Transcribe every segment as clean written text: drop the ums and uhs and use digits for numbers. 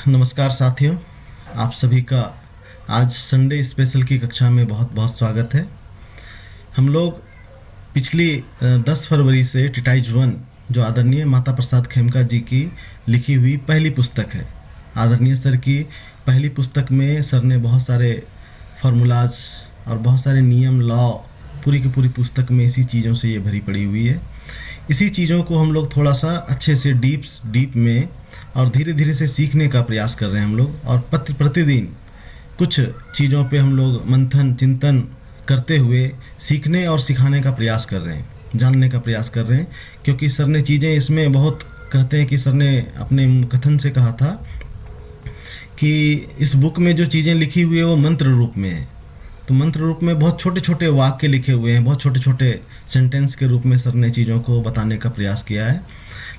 नमस्कार साथियों, आप सभी का आज संडे स्पेशल की कक्षा में बहुत बहुत स्वागत है। हम लोग पिछली 10 फरवरी से टिटाइज वन, जो आदरणीय माता प्रसाद खेमका जी की लिखी हुई पहली पुस्तक है। आदरणीय सर की पहली पुस्तक में सर ने बहुत सारे फार्मूलाज और बहुत सारे नियम, लॉ, पूरी की पूरी पुस्तक में इसी चीज़ों से ये भरी पड़ी हुई है। इसी चीज़ों को हम लोग थोड़ा सा अच्छे से डीप में और धीरे धीरे से सीखने का प्रयास कर रहे हैं हम लोग। और प्रतिदिन कुछ चीज़ों पे हम लोग मंथन चिंतन करते हुए सीखने और सिखाने का प्रयास कर रहे हैं, जानने का प्रयास कर रहे हैं। क्योंकि सर ने चीज़ें इसमें बहुत कहते हैं कि सर ने अपने कथन से कहा था कि इस बुक में जो चीज़ें लिखी हुई है वो मंत्र रूप में है। तो मंत्र रूप में बहुत छोटे छोटे वाक्य लिखे हुए हैं, बहुत छोटे छोटे सेंटेंस के रूप में सर ने चीज़ों को बताने का प्रयास किया है।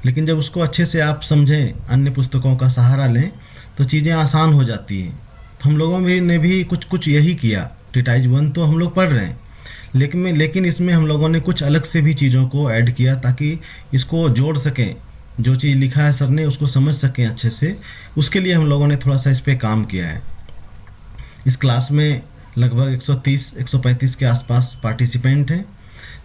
लेकिन जब उसको अच्छे से आप समझें, अन्य पुस्तकों का सहारा लें, तो चीज़ें आसान हो जाती हैं। तो हम लोगों में ने भी कुछ कुछ यही किया। टिटाइज वन तो हम लोग पढ़ रहे हैं, लेकिन इसमें हम लोगों ने कुछ अलग से भी चीज़ों को ऐड किया ताकि इसको जोड़ सकें। जो चीज़ लिखा है सर ने उसको समझ सकें अच्छे से, उसके लिए हम लोगों ने थोड़ा सा इस पर काम किया है। इस क्लास में लगभग 130-135 के आसपास पार्टिसिपेंट हैं,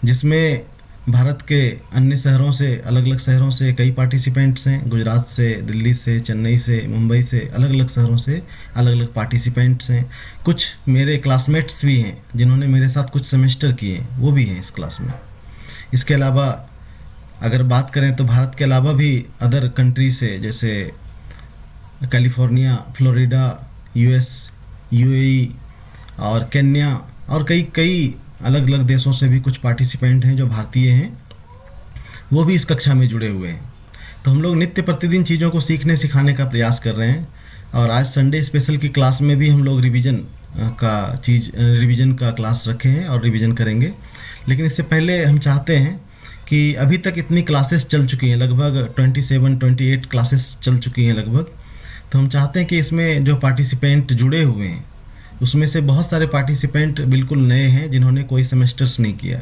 जिसमें भारत के अन्य शहरों से, अलग अलग शहरों से कई पार्टिसिपेंट्स हैं। गुजरात से, दिल्ली से, चेन्नई से, मुंबई से, अलग अलग शहरों से अलग अलग पार्टिसिपेंट्स हैं। कुछ मेरे क्लासमेट्स भी हैं जिन्होंने मेरे साथ कुछ सेमेस्टर किए हैं, वो भी हैं इस क्लास में। इसके अलावा अगर बात करें तो भारत के अलावा भी अदर कंट्री से, जैसे कैलिफोर्निया, फ्लोरिडा, यूएस, यूएई और केन्या और कई कई अलग अलग देशों से भी कुछ पार्टिसिपेंट हैं जो भारतीय हैं, वो भी इस कक्षा में जुड़े हुए हैं। तो हम लोग नित्य प्रतिदिन चीज़ों को सीखने सिखाने का प्रयास कर रहे हैं। और आज संडे स्पेशल की क्लास में भी हम लोग रिवीजन का क्लास रखे हैं और रिवीजन करेंगे। लेकिन इससे पहले हम चाहते हैं कि अभी तक इतनी क्लासेस चल चुकी हैं, लगभग 27-28 क्लासेस चल चुकी हैं लगभग। तो हम चाहते हैं कि इसमें जो पार्टिसिपेंट जुड़े हुए हैं उसमें से बहुत सारे पार्टिसिपेंट बिल्कुल नए हैं जिन्होंने कोई सेमेस्टर्स नहीं किया।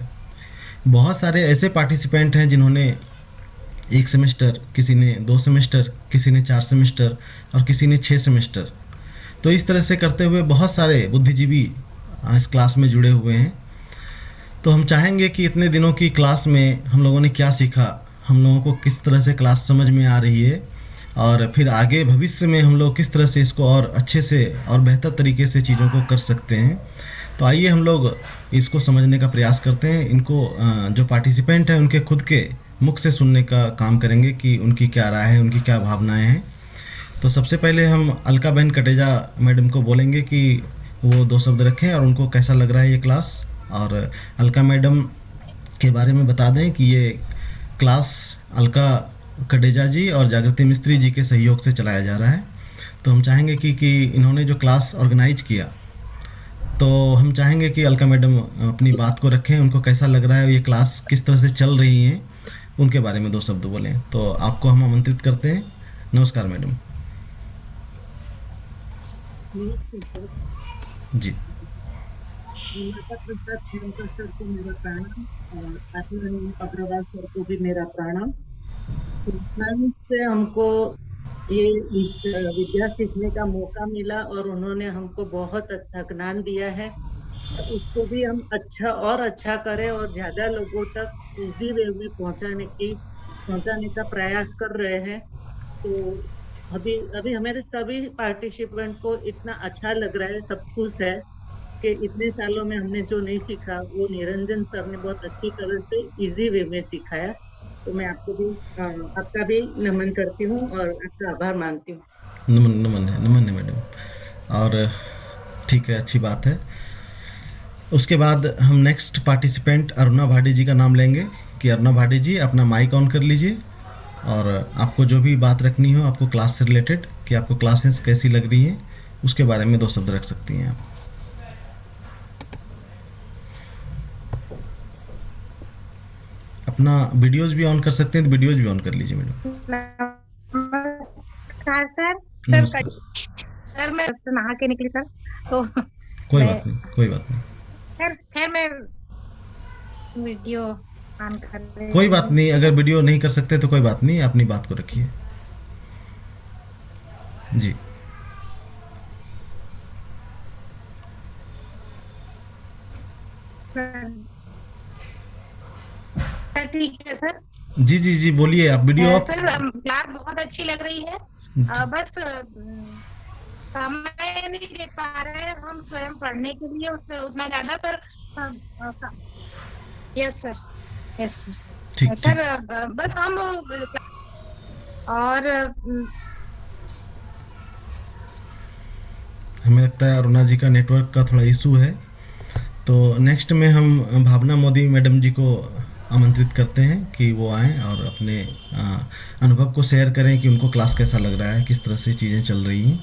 बहुत सारे ऐसे पार्टिसिपेंट हैं जिन्होंने 1 सेमेस्टर, किसी ने 2 सेमेस्टर, किसी ने 4 सेमेस्टर और किसी ने 6 सेमेस्टर। तो इस तरह से करते हुए बहुत सारे बुद्धिजीवी इस क्लास में जुड़े हुए हैं। तो हम चाहेंगे कि इतने दिनों की क्लास में हम लोगों ने क्या सीखा, हम लोगों को किस तरह से क्लास समझ में आ रही है, और फिर आगे भविष्य में हम लोग किस तरह से इसको और अच्छे से और बेहतर तरीके से चीज़ों को कर सकते हैं। तो आइए हम लोग इसको समझने का प्रयास करते हैं। इनको जो पार्टिसिपेंट हैं उनके खुद के मुख से सुनने का काम करेंगे कि उनकी क्या राय है, उनकी क्या भावनाएं हैं। तो सबसे पहले हम अलका बहन कटेजा मैडम को बोलेंगे कि वो 2 शब्द रखें और उनको कैसा लग रहा है ये क्लास। और अलका मैडम के बारे में बता दें कि ये क्लास अलका कटेजा जी और जागृति मिस्त्री जी के सहयोग से चलाया जा रहा है। तो हम चाहेंगे कि इन्होंने जो क्लास ऑर्गेनाइज किया, तो हम चाहेंगे कि अलका मैडम अपनी बात को रखें, उनको कैसा लग रहा है, ये क्लास किस तरह से चल रही हैं, उनके बारे में 2 शब्द बोलें। तो आपको हम आमंत्रित करते हैं। नमस्कार मैडम जी। माता प्रसाद खेमका सर को मेरा प्रणाम और आशीर्वाद अग्रवाल सर को भी मेरा प्रणाम। से हमको ये विद्या सीखने का मौका मिला और उन्होंने हमको बहुत अच्छा ज्ञान दिया है। उसको भी हम अच्छा करें और ज्यादा लोगों तक इजी वे में पहुंचाने का प्रयास कर रहे हैं। तो अभी अभी हमारे सभी पार्टिसिपेंट को इतना अच्छा लग रहा है, सब कुछ है कि इतने सालों में हमने जो नहीं सीखा वो निरंजन सर ने बहुत अच्छी तरह से इजी वे में सिखाया। तो मैं आपका भी नमन करती हूँ और आपका आभार मानती हूँ। नमन है मैडम। और ठीक है, अच्छी बात है। उसके बाद हम नेक्स्ट पार्टिसिपेंट अरुणा भाटी जी का नाम लेंगे कि अरुणा भाटी जी अपना माइक ऑन कर लीजिए और आपको जो भी बात रखनी हो आपको क्लास से रिलेटेड, कि आपको क्लासेस कैसी लग रही हैं, उसके बारे में 2 शब्द रख सकती हैं आप। अपना वीडियोज भी ऑन कर सकते हैं, तो वीडियोज भी ऑन कर लीजिए मैडम। नमस्कार सर। नमस्कार। सर मैं नहा के निकली सर, तो कोई मैं बात नहीं, कोई बात नहीं, खैर मैं वीडियो ऑन कर रही कोई बात हूँ। नहीं। अगर वीडियो नहीं कर सकते तो कोई बात नहीं, अपनी बात को रखिए जी। ठीक है सर। जी जी जी, बोलिए आप, वीडियो आप। सर क्लास बहुत अच्छी लग रही है। बस समय नहीं दे पा रहे हैं हम स्वयं पढ़ने के लिए उसमें उतना ज्यादा, पर यस सर, यस ठीक सर। ठीक। सर बस हम और हमें लगता है अरुणा जी का नेटवर्क का थोड़ा इशू है। तो नेक्स्ट में हम भावना मोदी मैडम जी को आमंत्रित करते हैं कि वो आएँ और अपने अनुभव को शेयर करें कि उनको क्लास कैसा लग रहा है, किस तरह से चीज़ें चल रही हैं।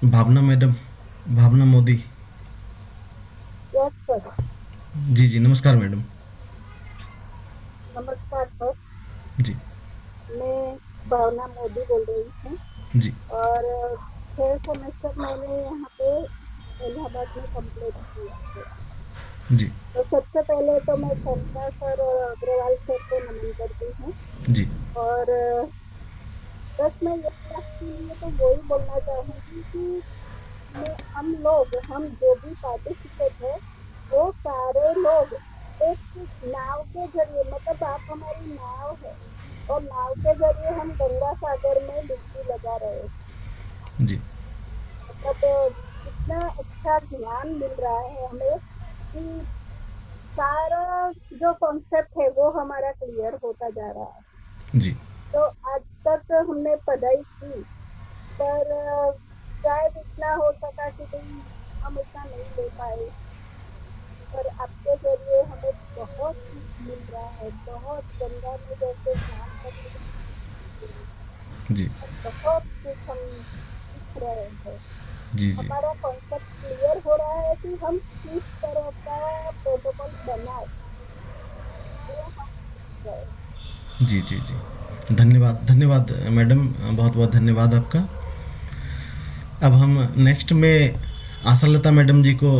Bhavna madam, Bhavna Modi. Yes sir. जी जी, नमस्कार मैडम। नमस्कार सर। जी मैं भावना मोदी बोल रही हूँ जी और 6 सेमेस्टर मैंने यहाँ पे इलाहाबाद में कंप्लीट किया है। जी तो सबसे पहले तो मैं शर्मा सर और अग्रवाल सर को नमन करती हूँ। जी और बस मैं ये क्लास के लिए तो वही बोलना चाहूँगी कि हम जो भी पार्टिसिपेट है वो सारे लोग एक नाव के जरिए, मतलब आप हमारी नाव है और नाव के जरिए हम गंगा सागर में डुबकी लगा रहे हैं। जी मतलब इतना अच्छा ज्ञान मिल रहा है हमें कि सारा जो कॉन्सेप्ट है वो हमारा क्लियर होता जा रहा है। जी तो आज तक हमने पढ़ाई की, पर शायद इतना हो सका कि भाई हम इतना नहीं ले पाए, पर आपके जरिए हमें बहुत कुछ मिल रहा है। बहुत गंगा में जैसे स्नान करने जी बहुत कुछ हम सीख रहे हैं। जी जी हमारा कॉन्सेप्ट क्लियर हो रहा है कि हम किस तरह का प्रोटोकॉल बनाए, वो हम सीख रहे हैं। जी जी जी, धन्यवाद धन्यवाद मैडम, बहुत बहुत धन्यवाद आपका। अब हम नेक्स्ट में आशालता मैडम जी को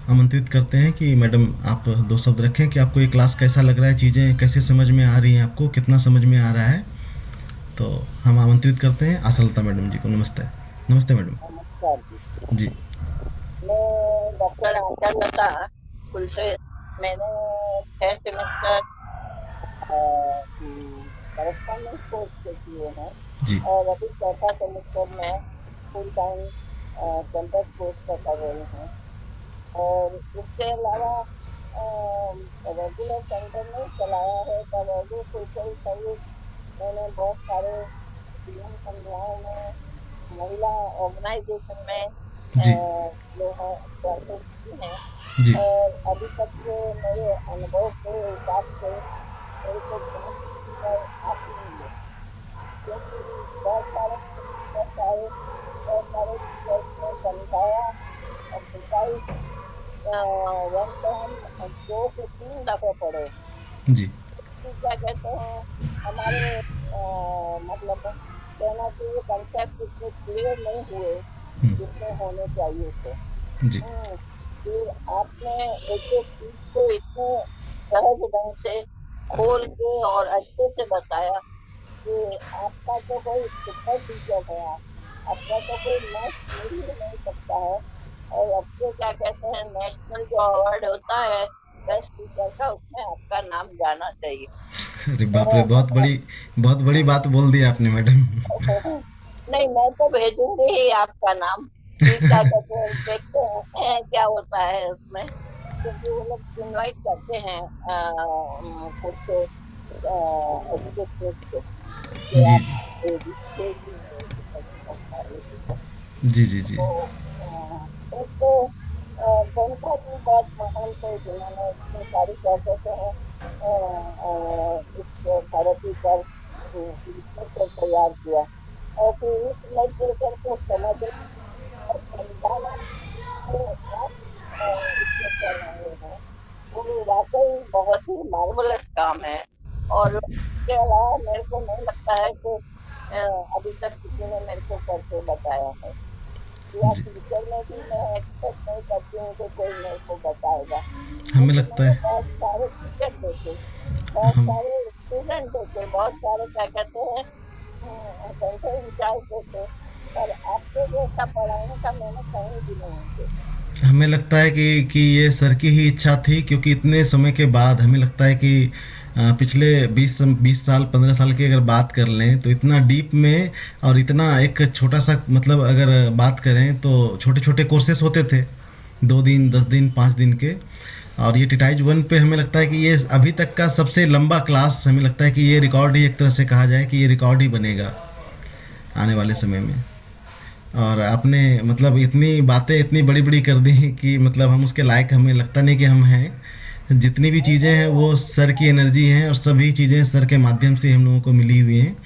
आमंत्रित करते हैं कि मैडम आप दो शब्द रखें कि आपको ये क्लास कैसा लग रहा है, चीज़ें कैसे समझ में आ रही हैं, आपको कितना समझ में आ रहा है। तो हम आमंत्रित करते हैं आशालता मैडम जी को। नमस्ते। नमस्ते मैडम। नमस्कार जी। जी मैं डॉक्टर आशा लता कुलसे। मैंने 6 सेमेस्टर करस्पॉन्डेंस कोर्स से किए हैं जी और अभी चौथा सेमेस्टर में फुल टाइम कैंपस कोर्स का कर रही हूँ। और इसके अलावा रेगुलर सेंटर में चलाया है तवाज़ुन सोशल सर्विस। मैंने बहुत सारे पीएम संध्याओं में, महिला ऑर्गेनाइजेशन में जी जो है क्लासेस की हैं। जी और अभी तक के मेरे अनुभव के हिसाब से मेरे को पर आती नहीं है, क्योंकि बहुत सारे टीचर्स ने समझाया और सिखाई। वन तो हम 2 से 3 दफ़े पढ़े। जी क्या कहते हैं हमारे मतलब कहना चाहिए कंसेप्ट इतने क्लियर नहीं हुए जितने होने चाहिए थे। जी फिर आपने एक एक चीज को इतने सहज ढंग से खोल के और अच्छे से बताया कि आपका तो कोई सुपर टीचर है, आपका तो कोई नेक्स्ट मिल ही नहीं सकता है। और अब तो क्या कहते हैं नेशनल जो अवार्ड होता है बेस्ट टीचर का, उसमें आपका नाम जाना चाहिए। अरे बाप रे, बहुत बड़ी बात बोल दी आपने मैडम। नहीं, मैं तो भेजूंगी ही आपका नाम कि क्या कहते हैं, देखते हैं क्या होता है उसमें, क्योंकि वो लोग इनवाइट करते हैं खुद से एजुकेटर्स को कि जी आप जी भेजिए। जी जी जी एक तो गणिका जी बहुत महान थे जिन्होंने इतनी सारी प्रोसेस है इस धरती पर लिटरेचर तैयार किया और फिर इस लिटरेचर को समझना और समझाना जो आप इसमें कर रहे हैं वो वाकई बहुत ही मार्वलस काम है। और इसके अलावा मेरे को नहीं लगता है कि अभी तक किसी ने मेरे को करके बताया है, या जी। फ्यूचर में भी मैं एक्सपेक्ट नहीं करती हूँ कि कोई मेरे को बताएगा, हमें क्योंकि लगता मैंने है बहुत सारे टीचर देखे, बहुत हम सारे स्टूडेंट देखे, बहुत सारे क्या कहते हैं सेंटर इंचार्ज देखे, पर आपके जैसा पढ़ाने का मैंने कहीं भी नहीं देखे। हमें लगता है कि ये सर की ही इच्छा थी, क्योंकि इतने समय के बाद हमें लगता है कि पिछले 20 साल 15 साल की अगर बात कर लें तो इतना डीप में, और इतना एक छोटा सा मतलब अगर बात करें तो छोटे छोटे कोर्सेस होते थे, 2 दिन 10 दिन 5 दिन के। और ये टिटाइज वन पे हमें लगता है कि ये अभी तक का सबसे लंबा क्लास, हमें लगता है कि ये रिकॉर्ड ही एक तरह से कहा जाए कि ये रिकॉर्ड ही बनेगा आने वाले समय में। और आपने मतलब इतनी बातें इतनी बड़ी बड़ी कर दी कि मतलब हम उसके लायक हमें लगता नहीं कि हम हैं। जितनी भी चीज़ें हैं वो सर की एनर्जी हैं, और सभी चीज़ें सर के माध्यम से हम लोगों को मिली हुई हैं।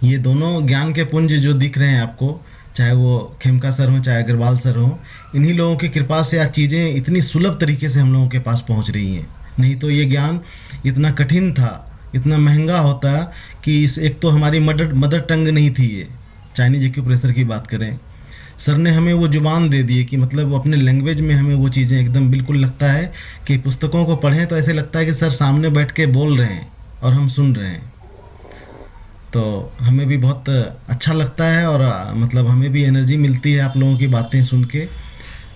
ये दोनों ज्ञान के पुंज जो दिख रहे हैं आपको, चाहे वो खेमका सर हों चाहे अग्रवाल सर हों, इन्हीं लोगों की कृपा से आज चीज़ें इतनी सुलभ तरीके से हम लोगों के पास पहुंच रही हैं। नहीं तो ये ज्ञान इतना कठिन था, इतना महंगा होता कि इस एक तो हमारी मदर मदर टंग नहीं थी ये, चाइनीज एक्यूप्रेशर की बात करें। सर ने हमें वो ज़ुबान दे दी कि मतलब वो अपने लैंग्वेज में हमें वो चीज़ें एकदम बिल्कुल लगता है कि पुस्तकों को पढ़ें तो ऐसे लगता है कि सर सामने बैठ के बोल रहे हैं और हम सुन रहे हैं। तो हमें भी बहुत अच्छा लगता है, और मतलब हमें भी एनर्जी मिलती है आप लोगों की बातें सुन के।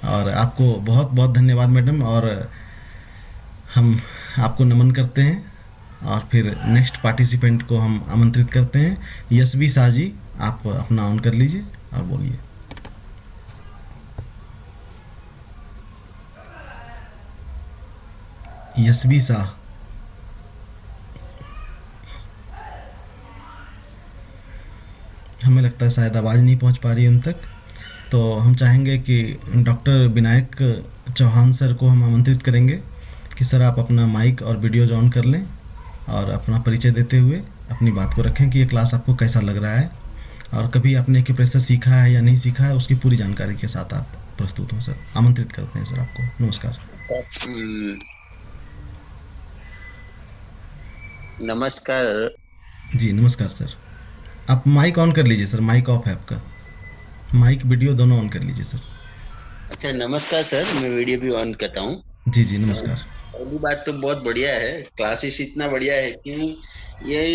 और आपको बहुत बहुत धन्यवाद मैडम, और हम आपको नमन करते हैं। और फिर नेक्स्ट पार्टिसिपेंट को हम आमंत्रित करते हैं। यशवी शाह जी, आप अपना ऑन कर लीजिए और बोलिए। यशवी शाह, हमें लगता है शायद आवाज़ नहीं पहुंच पा रही उन तक। तो हम चाहेंगे कि डॉक्टर विनायक चौहान सर को हम आमंत्रित करेंगे कि सर आप अपना माइक और वीडियोज ऑन कर लें और अपना परिचय देते हुए अपनी बात को रखें कि ये क्लास आपको कैसा लग रहा है, और कभी आपने एक्यूप्रेशर सीखा है या नहीं सीखा है उसकी पूरी जानकारी के साथ आप प्रस्तुत हों। सर आमंत्रित करते हैं सर आपको। नमस्कार। नमस्कार। जी नमस्कार सर। आप माइक ऑन कर लीजिए सर, माइक ऑफ है आपका, माइक वीडियो दोनों ऑन कर लीजिए सर। अच्छा, नमस्कार सर, मैं वीडियो भी ऑन करता हूँ। जी जी नमस्कार। पहली बात तो बहुत बढ़िया है, क्लासेस इतना बढ़िया है कि ये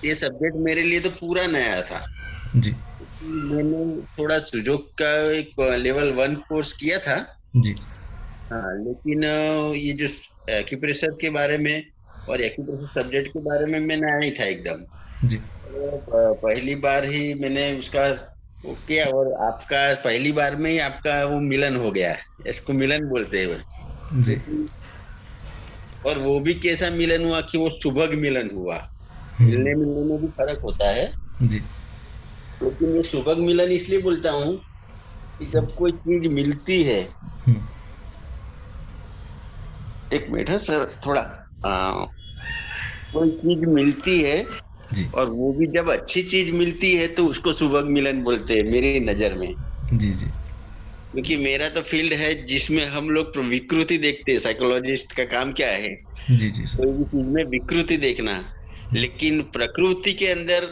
ये सब्जेक्ट मेरे लिए तो पूरा नया था। जी मैंने थोड़ा सुजोक का एक लेवल 1 कोर्स किया था। जी हाँ, लेकिन ये जो एक्यूप्रेशर के बारे में और एक्यूप्रेशर सब्जेक्ट के बारे में मैं नया ही था एकदम। जी पहली बार ही मैंने उसका वो किया, और आपका पहली बार में ही आपका वो मिलन हो गया, इसको मिलन बोलते हैं। जी और वो भी कैसा मिलन हुआ कि वो सुभग मिलन हुआ। मिलने मिलने में भी फर्क होता है, जी लेकिन ये सुभग मिलन इसलिए बोलता हूँ कि जब कोई चीज मिलती है, एक मिनट है सर, थोड़ा कोई चीज मिलती है जी और वो भी जब अच्छी चीज मिलती है तो उसको सुभग मिलन बोलते हैं मेरी नजर में। जी जी क्योंकि मेरा तो फील्ड है जिसमें हम लोग तो विकृति देखते हैं। साइकोलॉजिस्ट का काम क्या है? जी जी सर। कोई भी चीज में विकृति देखना, लेकिन प्रकृति के अंदर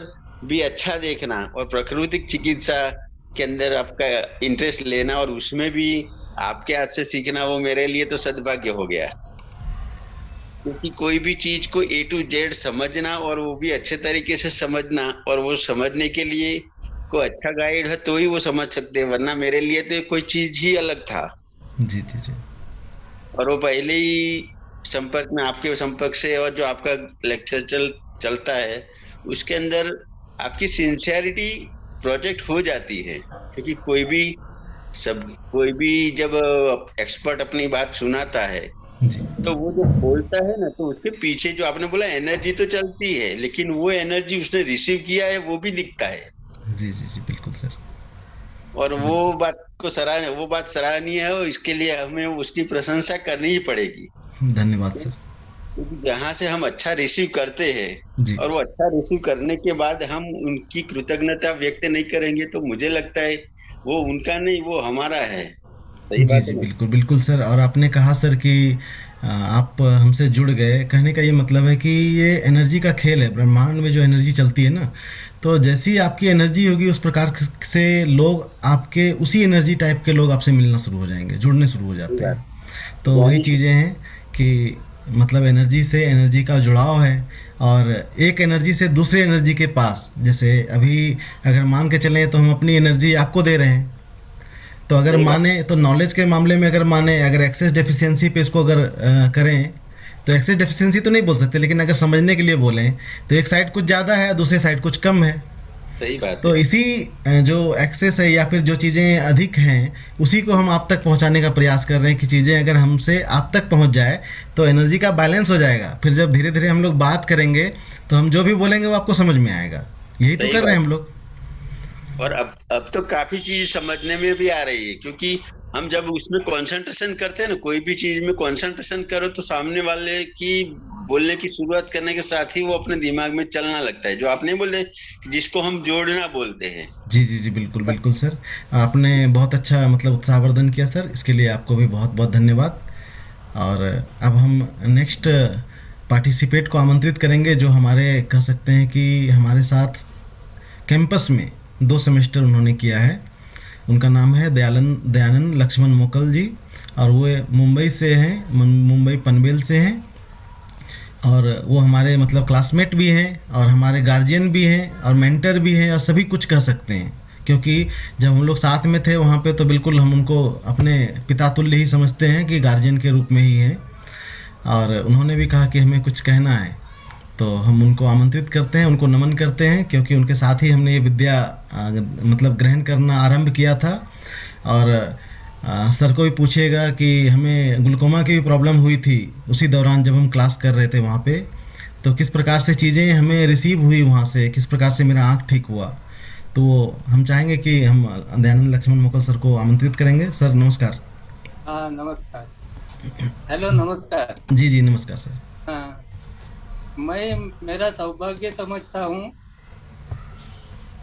भी अच्छा देखना, और प्राकृतिक चिकित्सा के अंदर आपका इंटरेस्ट लेना और उसमें भी आपके हाथ से सीखना, वो मेरे लिए तो सद्भाग्य हो गया। क्योंकि कोई भी चीज को A to Z समझना, और वो भी अच्छे तरीके से समझना, और वो समझने के लिए कोई अच्छा गाइड है तो ही वो समझ सकते हैं, वरना मेरे लिए तो कोई चीज ही अलग था। जी जी जी और वो पहले ही संपर्क में, आपके संपर्क से, और जो आपका लेक्चर चलता है उसके अंदर आपकी सिंसियरिटी प्रोजेक्ट हो जाती है। क्योंकि कोई भी जब एक्सपर्ट अपनी बात सुनाता है जी तो वो जो बोलता है ना, तो उसके पीछे जो आपने बोला एनर्जी तो चलती है, लेकिन वो एनर्जी उसने रिसीव किया है वो भी दिखता है। जी जी जी बिल्कुल सर। और वो बात सराहनीय है, और इसके लिए हमें उसकी प्रशंसा करनी ही पड़ेगी। धन्यवाद सर। क्योंकि जहाँ से हम अच्छा रिसीव करते हैं जी और वो अच्छा रिसीव करने के बाद हम उनकी कृतज्ञता व्यक्त नहीं करेंगे, तो मुझे लगता है वो उनका नहीं, वो हमारा है। सही जी बात जी है ना? बिल्कुल बिल्कुल सर। और आपने कहा सर कि आप हमसे जुड़ गए, कहने का ये मतलब है कि ये एनर्जी का खेल है। ब्रह्मांड में जो एनर्जी चलती है ना, तो जैसी आपकी एनर्जी होगी उस प्रकार से लोग आपके उसी एनर्जी टाइप के लोग आपसे मिलना शुरू हो जाएंगे, जुड़ने शुरू हो जाते हैं। तो वही चीज़ें हैं कि मतलब एनर्जी से एनर्जी का जुड़ाव है, और एक एनर्जी से दूसरे एनर्जी के पास, जैसे अभी अगर मान के चलें तो हम अपनी एनर्जी आपको दे रहे हैं, तो अगर सही बात। माने तो नॉलेज के मामले में अगर माने अगर एक्सेस डेफिशिएंसी पे इसको अगर करें तो एक्सेस डेफिशिएंसी तो नहीं बोल सकते, लेकिन अगर समझने के लिए बोलें तो एक साइड कुछ ज़्यादा है, दूसरी साइड कुछ कम है। सही बात तो है। इसी जो एक्सेस है या फिर जो चीज़ें अधिक हैं उसी को हम आप तक पहुंचाने का प्रयास कर रहे हैं कि चीज़ें अगर हमसे आप तक पहुंच जाए तो एनर्जी का बैलेंस हो जाएगा। फिर जब धीरे धीरे हम लोग बात करेंगे तो हम जो भी बोलेंगे वो आपको समझ में आएगा। यही तो सही कर रहे हैं बात। हम लोग। और अब तो काफी चीज समझने में भी आ रही है, क्योंकि हम जब उसमें कंसंट्रेशन करते हैं ना, कोई भी चीज में कंसंट्रेशन करो तो सामने वाले की बोलने की शुरुआत करने के साथ ही वो अपने दिमाग में चलना लगता है, जो आप नहीं बोल रहे, जिसको हम जोड़ना बोलते हैं। जी जी जी, बिल्कुल बिल्कुल सर। आपने बहुत अच्छा मतलब उत्साहवर्धन किया सर, इसके लिए आपको भी बहुत बहुत धन्यवाद। और अब हम नेक्स्ट पार्टिसिपेट को आमंत्रित करेंगे जो हमारे कह सकते हैं कि हमारे साथ कैंपस में 2 सेमेस्टर उन्होंने किया है। उनका नाम है दयानंद लक्ष्मण मोकल जी, और वो मुंबई से हैं, मुंबई पनवेल से हैं। और वो हमारे मतलब क्लासमेट भी हैं और हमारे गार्जियन भी हैं और मेंटर भी हैं और सभी कुछ कह सकते हैं, क्योंकि जब हम लोग साथ में थे वहाँ पे तो बिल्कुल हम उनको अपने पिता तुल्य ही समझते हैं कि गार्जियन के रूप में ही हैं। और उन्होंने भी कहा कि हमें कुछ कहना है, तो हम उनको आमंत्रित करते हैं, उनको नमन करते हैं, क्योंकि उनके साथ ही हमने ये विद्या मतलब ग्रहण करना आरंभ किया था। और सर को भी पूछिएगा कि हमें ग्लूकोमा की भी प्रॉब्लम हुई थी उसी दौरान जब हम क्लास कर रहे थे वहाँ पे, तो किस प्रकार से चीज़ें हमें रिसीव हुई वहाँ से, किस प्रकार से मेरा आँख ठीक हुआ। तो हम चाहेंगे कि हम दयानंद लक्ष्मण मोकल सर को आमंत्रित करेंगे। सर नमस्कार। हाँ नमस्कार। हेलो नमस्कार। जी जी नमस्कार सर। हाँ, मैं मेरा सौभाग्य समझता हूँ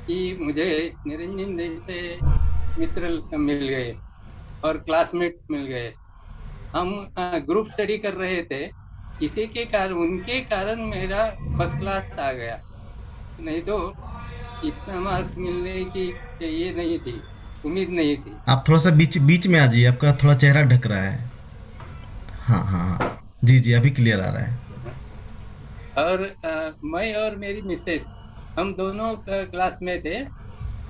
कि मुझे निरंजन जैसे मित्र मिल गए और क्लासमेट मिल गए। हम ग्रुप स्टडी कर रहे थे, इसी के कारण उनके कारण मेरा फर्स्ट क्लास आ गया, नहीं तो इतना मार्क्स मिलने की ये नहीं थी, उम्मीद नहीं थी। आप थोड़ा सा बीच बीच में आ जाइए, आपका थोड़ा चेहरा ढक रहा है। हाँ हाँ हाँ, जी जी अभी क्लियर आ रहा है। और मैं और मेरी मिसेस हम दोनों क्लास में थे,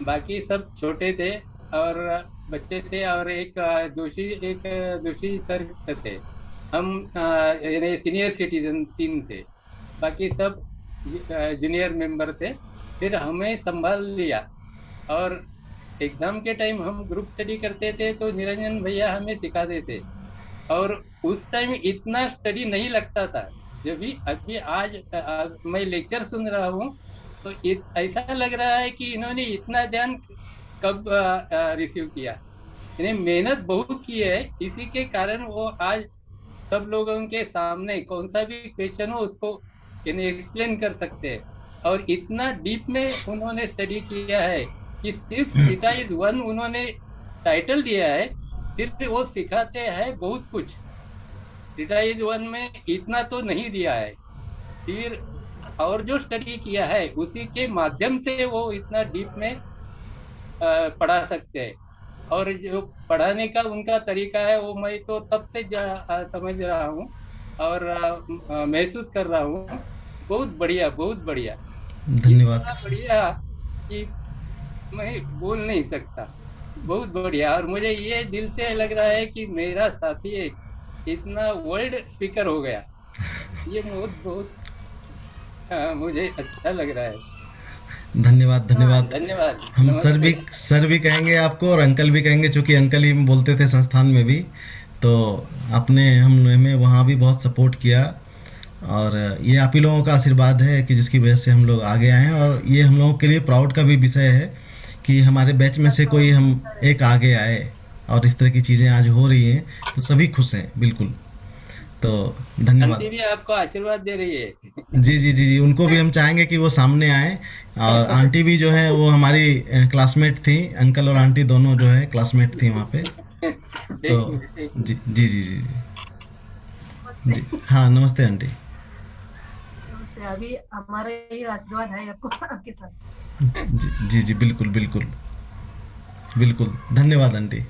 बाकी सब छोटे थे और बच्चे थे, और एक दूसरी सर थे। हम यानी सीनियर सिटीजन 3 थे, बाकी सब जूनियर मेंबर थे। फिर हमें संभाल लिया और एग्जाम के टाइम हम ग्रुप स्टडी करते थे तो निरंजन भैया हमें सिखाते थे, और उस टाइम इतना स्टडी नहीं लगता था। जब भी अभी आज मैं लेक्चर सुन रहा हूँ तो ऐसा लग रहा है कि इन्होंने इतना ध्यान कब रिसीव किया। इन्हें मेहनत बहुत की है, इसी के कारण वो आज सब लोगों के सामने कौन सा भी क्वेश्चन हो उसको इन्हें एक्सप्लेन कर सकते हैं। और इतना डीप में उन्होंने स्टडी किया है कि सिर्फ थीटा इज वन उन्होंने टाइटल दिया है, फिर वो सिखाते हैं बहुत कुछ। थीटा इज वन में इतना तो नहीं दिया है, फिर और जो स्टडी किया है उसी के माध्यम से वो इतना डीप में पढ़ा सकते हैं। और जो पढ़ाने का उनका तरीका है वो मैं तो तब से समझ रहा हूँ और महसूस कर रहा हूँ। बहुत बढ़िया, बहुत बढ़िया, धन्यवाद। इतना बढ़िया कि मैं बोल नहीं सकता। बहुत बढ़िया, और मुझे ये दिल से लग रहा है कि मेरा साथी एक इतना वर्ल्ड स्पीकर हो गया, ये बहुत मुझे अच्छा लग रहा है। धन्यवाद धन्यवाद। धन्यवाद। हम सर भी कहेंगे आपको और अंकल भी कहेंगे, चूँकि अंकल ही बोलते थे संस्थान में भी, तो आपने हमें वहाँ भी बहुत सपोर्ट किया। और ये आप ही लोगों का आशीर्वाद है कि जिसकी वजह से हम लोग आगे आए हैं, और ये हम लोगों के लिए प्राउड का भी विषय है कि हमारे बैच में से कोई हम एक आगे आए और इस तरह की चीज़ें आज हो रही हैं, तो सभी खुश हैं बिल्कुल। तो धन्यवाद। आंटी भी आपको आशीर्वाद दे रही है। जी जी जी जी, उनको भी हम चाहेंगे कि वो सामने आए। और आंटी भी जो है वो हमारी क्लासमेट थी, अंकल और आंटी दोनों जो है क्लासमेट थी वहाँ पे। तो जी जी जी जी जी, हाँ नमस्ते आंटी। नमस्ते। अभी हमारे ही आशीर्वाद है आपको, आपके साथ। जी जी जी बिल्कुल बिल्कुल बिल्कुल, धन्यवाद आंटी,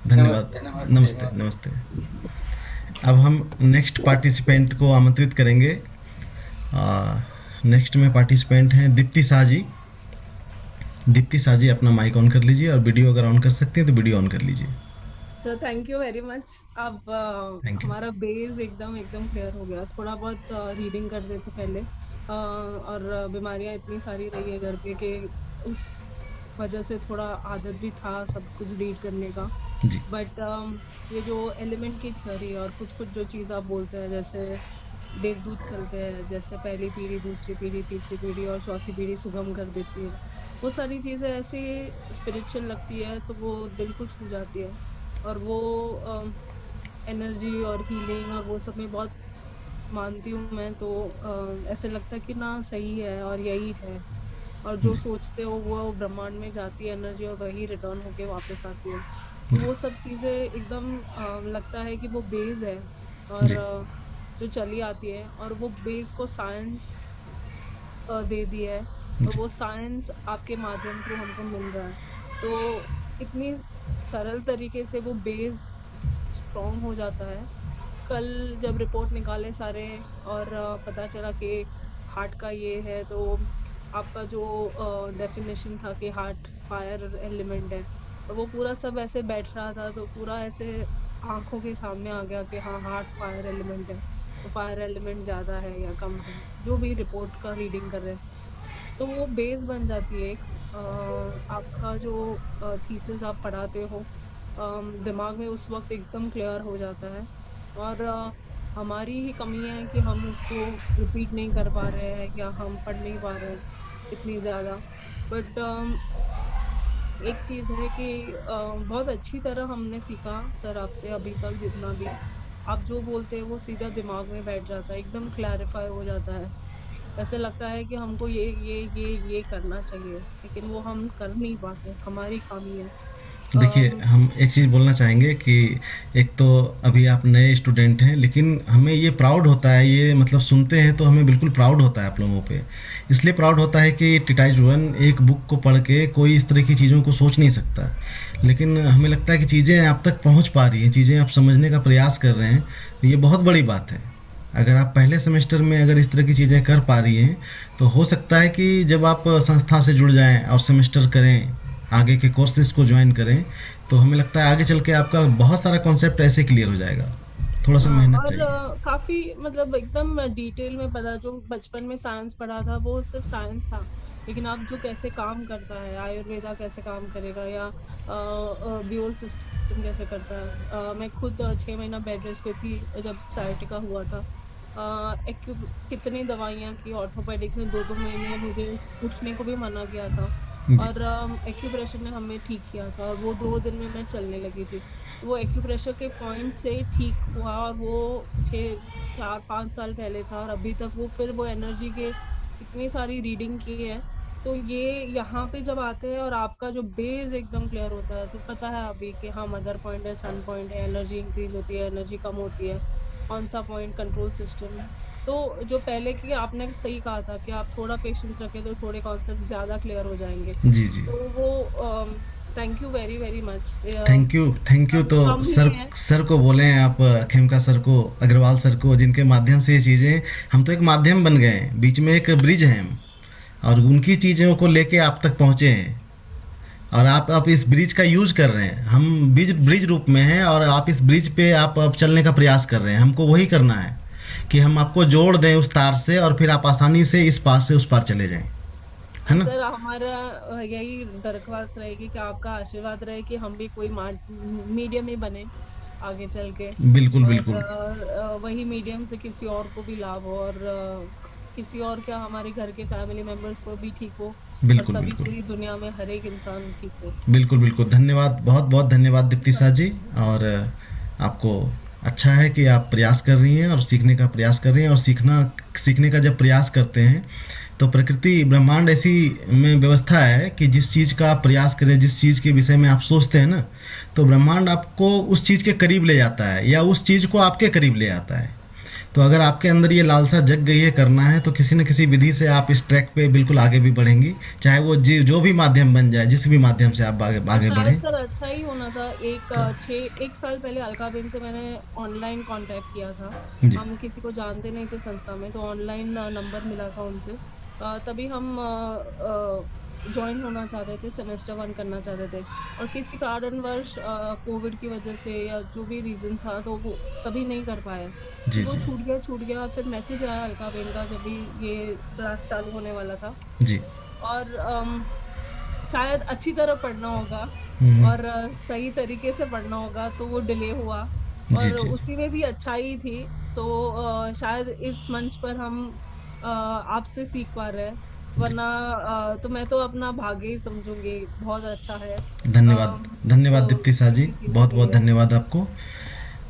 धन्यवाद। नमस्ते नमस्ते। अब हम नेक्स्ट पार्टिसिपेंट को आमंत्रित करेंगे। नेक्स्ट में पार्टिसिपेंट हैं दीप्ति शाह जी, दीप्ति साजी अपना माइक ऑन कर लीजिए और वीडियो अगर ऑन कर सकते हैं तो वीडियो ऑन कर लीजिए। तो थैंक यू वेरी मच। अब थैंक यू। हमारा बेस एकदम एकदम क्लियर हो गया। थोड़ा बहुत रीडिंग करते थे पहले, और बीमारियां इतनी सारी रही है घर पे कि उस वजह से थोड़ा आदत भी था सब कुछ रीड करने का। जी बट ये जो एलिमेंट की थ्योरी और कुछ कुछ जो चीज़ आप बोलते हैं, जैसे देवदूत चलते हैं, जैसे पहली पीढ़ी, दूसरी पीढ़ी, तीसरी पीढ़ी और चौथी पीढ़ी सुगम कर देती है, वो सारी चीज़ें ऐसी स्पिरिचुअल लगती है तो वो दिल को छू जाती है। और वो एनर्जी और हीलिंग और वो सब में बहुत मानती हूँ मैं। तो ऐसे लगता है कि ना सही है और यही है, और जो जी सोचते हो वो ब्रह्मांड में जाती है एनर्जी और वही रिटर्न होके वापस आती है। तो जी वो सब चीज़ें एकदम लगता है कि वो बेस है, और जी जो चली आती है, और वो बेस को साइंस दे दी है, और जी वो साइंस आपके माध्यम थ्रू हमको मिल रहा है। तो इतनी सरल तरीके से वो बेस स्ट्रॉन्ग हो जाता है। कल जब रिपोर्ट निकाले सारे और पता चला कि हार्ट का ये है, तो आपका जो डेफिनेशन था कि हार्ट फायर एलिमेंट है, और वो पूरा सब ऐसे बैठ रहा था, तो पूरा ऐसे आंखों के सामने आ गया कि हाँ हार्ट फायर एलिमेंट है। तो फायर एलिमेंट ज़्यादा है या कम है, जो भी रिपोर्ट का रीडिंग कर रहे हैं, तो वो बेस बन जाती है एक। आपका जो थीसिस आप पढ़ाते हो, दिमाग में उस वक्त एकदम क्लियर हो जाता है। और हमारी ही कमी है कि हम उसको रिपीट नहीं कर पा रहे हैं या हम पढ़ नहीं पा रहे हैं इतनी ज़्यादा। बट एक चीज़ है कि बहुत अच्छी तरह हमने सीखा सर आपसे अभी तक, जितना भी आप जो बोलते हैं वो सीधा दिमाग में बैठ जाता है, एकदम क्लैरिफाई हो जाता है। ऐसे लगता है कि हमको ये करना चाहिए, लेकिन वो हम कर नहीं पाते, हमारी खामी है। देखिए, हम एक चीज़ बोलना चाहेंगे कि एक तो अभी आप नए स्टूडेंट हैं, लेकिन हमें ये प्राउड होता है, ये मतलब सुनते हैं तो हमें बिल्कुल प्राउड होता है आप लोगों पे। इसलिए प्राउड होता है कि टिटाइज वन एक बुक को पढ़ के कोई इस तरह की चीज़ों को सोच नहीं सकता, लेकिन हमें लगता है कि चीज़ें आप तक पहुंच पा रही हैं, चीज़ें आप समझने का प्रयास कर रहे हैं, तो ये बहुत बड़ी बात है। अगर आप पहले सेमेस्टर में अगर इस तरह की चीज़ें कर पा रही हैं, तो हो सकता है कि जब आप संस्था से जुड़ जाएं और सेमेस्टर करें, आगे के कोर्सेज़ को ज्वाइन करें, तो हमें लगता है आगे चल के आपका बहुत सारा कॉन्सेप्ट ऐसे क्लियर हो जाएगा। थोड़ा सा मेहनत और चाहिए। काफी मतलब एकदम डिटेल में पता, जो बचपन में साइंस पढ़ा था वो सिर्फ साइंस था, लेकिन अब जो कैसे काम करता है, आयुर्वेदा कैसे काम करेगा, या ब्यूल सिस्टम कैसे करता है। मैं खुद 6 महीना बेड रेस्ट पे थी जब साइटिका हुआ था। कितनी दवाइयाँ की, ऑर्थोपेडिक्स ने 2-2 महीने मुझे उठने को भी मना किया था, जी और एक्यूप्रेशर ने हमें ठीक किया था, और वो 2 दिन में मैं चलने लगी थी। वो एक्यूप्रेशर के पॉइंट से ठीक हुआ, और वो 4-5 साल पहले था, और अभी तक वो फिर वो एनर्जी के इतनी सारी रीडिंग की है। तो ये यहाँ पे जब आते हैं और आपका जो बेस एकदम क्लियर होता है, तो पता है अभी कि हाँ मदर पॉइंट है, सन पॉइंट है, एनर्जी इंक्रीज होती है, एनर्जी कम होती है, कौन सा पॉइंट कंट्रोल सिस्टम है। तो जो पहले की आपने सही कहा था कि आप थोड़ा पेशेंस रखें तो थोड़े कॉन्सेप्ट ज़्यादा क्लियर हो जाएंगे। जी जी तो वो thank you very very much. Thank you. तो हम ही सर हैं। सर को बोलें आप, खेमका सर को, अग्रवाल सर को, जिनके माध्यम से ये चीज़ें, हम तो एक माध्यम बन गए हैं, बीच में एक ब्रिज हैं हम, और उनकी चीज़ों को लेके आप तक पहुँचे हैं, और आप इस ब्रिज का यूज़ कर रहे हैं। हम ब्रिज ब्रिज रूप में हैं, और आप इस ब्रिज पे आप अब चलने का प्रयास कर रहे हैं। हमको वही करना है कि हम आपको जोड़ दें उस तार से, और फिर आप आसानी से इस पार से उस पार चले जाएं, है ना? सर हमारा यही दरख्वास्त रहेगी कि आपका आशीर्वाद रहे कि हम भी कोई मीडियम ही बने आगे चल के, बिल्कुल और बिल्कुल वही मीडियम से किसी और को भी लाभ हो, और किसी और क्या, हमारे घर के फैमिली मेंबर्स को भी ठीक हो, और बिल्कुल सभी बिल्कुल पूरी दुनिया में हर एक इंसान ठीक हो। बिल्कुल बिल्कुल। धन्यवाद, बहुत बहुत धन्यवाद दीप्ति शाह जी। और आपको अच्छा है कि आप प्रयास कर रही हैं और सीखने का प्रयास कर रही हैं, और सीखने का जब प्रयास करते हैं तो प्रकृति ब्रह्मांड ऐसी में व्यवस्था है कि जिस चीज़ का आप प्रयास करें, जिस चीज़ के विषय में आप सोचते हैं ना, तो ब्रह्मांड आपको उस चीज़ के करीब ले जाता है, या उस चीज़ को आपके करीब ले आता है। तो अगर आपके अंदर ये लालसा जग गई है करना है, तो किसी न किसी विधि से आप इस ट्रैक पे बिल्कुल आगे भी बढ़ेंगी, चाहे वो जो भी माध्यम बन जाए, जिस भी माध्यम से आप आगे आगे शायद बढ़ें। सर अच्छा ही होना था। एक साल पहले अलका बेन से मैंने ऑनलाइन कांटेक्ट किया था। जी हम किसी को जानते नहीं थे संस्था में, तो ऑनलाइन नंबर मिला था उनसे। तभी हम ज्वाइन होना चाहते थे, सेमेस्टर 1 करना चाहते थे, और किसी कारणवश कोविड की वजह से या जो भी रीज़न था तो वो तभी नहीं कर पाए। जी वो जी छूट गया। फिर मैसेज आया अलकाबेन का जब भी ये क्लास चालू होने वाला था, जी। और शायद अच्छी तरह पढ़ना होगा हम्म, और सही तरीके से पढ़ना होगा, तो वो डिले हुआ, जी और जी उसी में भी अच्छाई थी। तो शायद इस मंच पर हम आपसे सीख पा रहे हैं, वरना तो मैं तो अपना भाग्य ही समझूंगी। बहुत अच्छा है। धन्यवाद धन्यवाद तो दीप्ति शाह जी, सीखने बहुत के बहुत लिए धन्यवाद आपको।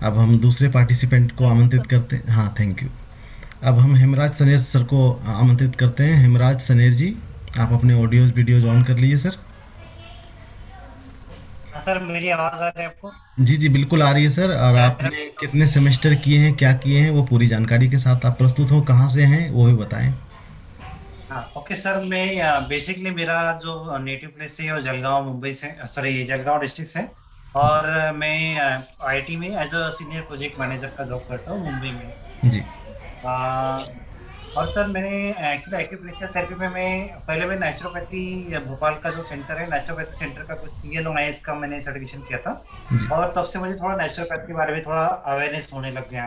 अब हम दूसरे पार्टिसिपेंट को थैंक यू आमंत्रित सर। करते हैं। हाँ, थैंक यू। अब हम हेमराज सनेर सर को आमंत्रित करते हैं। हेमराज सनेर जी, आप अपने ऑडियोज वीडियोज ऑन कर लीजिए सर। हाँ सर, मेरी आवाज आ रही है आपको? जी जी, बिल्कुल आ रही है सर। और क्या मेरा? आपने कितने सेमेस्टर किए हैं, क्या किए हैं, वो पूरी जानकारी के साथ आप प्रस्तुत हो, कहाँ से हैं वो भी बताएं। हाँ ओके सर, मैं बेसिकली मेरा जो नेटिव प्लेस है वो जलगांव मुंबई से, सॉरी जलगांव डिस्ट्रिक्ट से। और मैं आईटी में as a senior project manager का जॉब करता हूँ मुंबई में। जी आ, और सर मैंने एक्चुअली एक्यूप्रेशर थेरेपी में मैं पहले मैं नेचुरोपैथी भोपाल का जो सेंटर है नेचुरोपैथी सेंटर का कुछ CNOIS का मैंने सर्टिफिकेशन किया था। जी। और तब से मुझे थोड़ा नेचुरोपैथी के बारे में थोड़ा अवेयरनेस होने लग गया।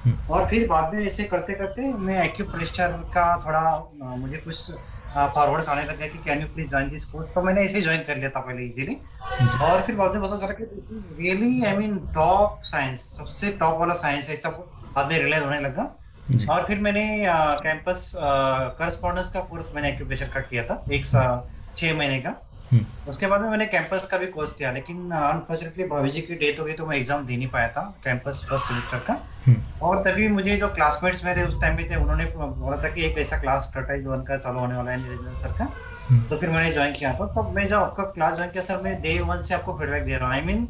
हम्म, और फिर बाद में ऐसे करते करते मैं एक्यूप्रेशर का थोड़ा मुझे कुछ फॉरवर्ड्स आने लग गया कि can you please join this course, तो मैंने ऐसे ज्वाइन कर लिया था पहले इजीली। जी और फिर बाद में पता चला कि this is really I mean top science, सबसे टॉप वाला साइंस है सब, बाद में रियलाइज होने लगा। जी। और फिर मैंने कैंपस करस्पॉन्डेंस का कोर्स मैंने एक्यूप्रेशर का किया था 6 महीने का। हम्म, उसके बाद में मैंने कैंपस का भी कोर्स किया, लेकिन अनफॉर्चुनेटली भाभी जी की डेथ हो गई तो मैं एग्जाम दे नहीं पाया था कैंपस फर्स्ट सेमेस्टर का। हम्म, और तभी मुझे जो क्लासमेट्स मेरे उस टाइम पे थे उन्होंने बोला था कि एक ऐसा क्लास टाइज 1 का चालू होने वाला है निरंजन सर का। हम्म, तो फिर मैंने ज्वाइन किया था। तब मैं जब आपका क्लास ज्वाइन किया सर, मैं डे 1 से आपको फीडबैक दे रहा हूँ। आई मीन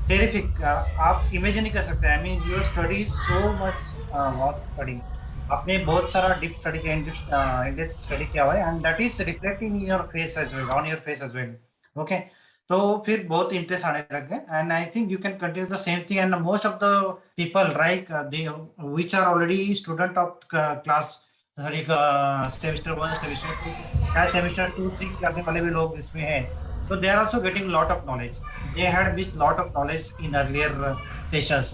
टेरिफिक, आप इमेजिन नहीं कर सकते। I mean your study so much vast study, आपने बहुत सारा डीप स्टडी किया, इन डेप्थ स्टडी किया हुआ है, and that is reflecting in your face as well, on your face as well. Okay, तो फिर बहुत इंटरेस्ट आने लग गए, and I think you can continue the same thing. And most of the people right they which are already student of class, sorry semester 1 semester 2 या semester 2 3 करने वाले भी लोग इसमें हैं, so they are also getting lot of knowledge. They had missed lot of knowledge in earlier sessions,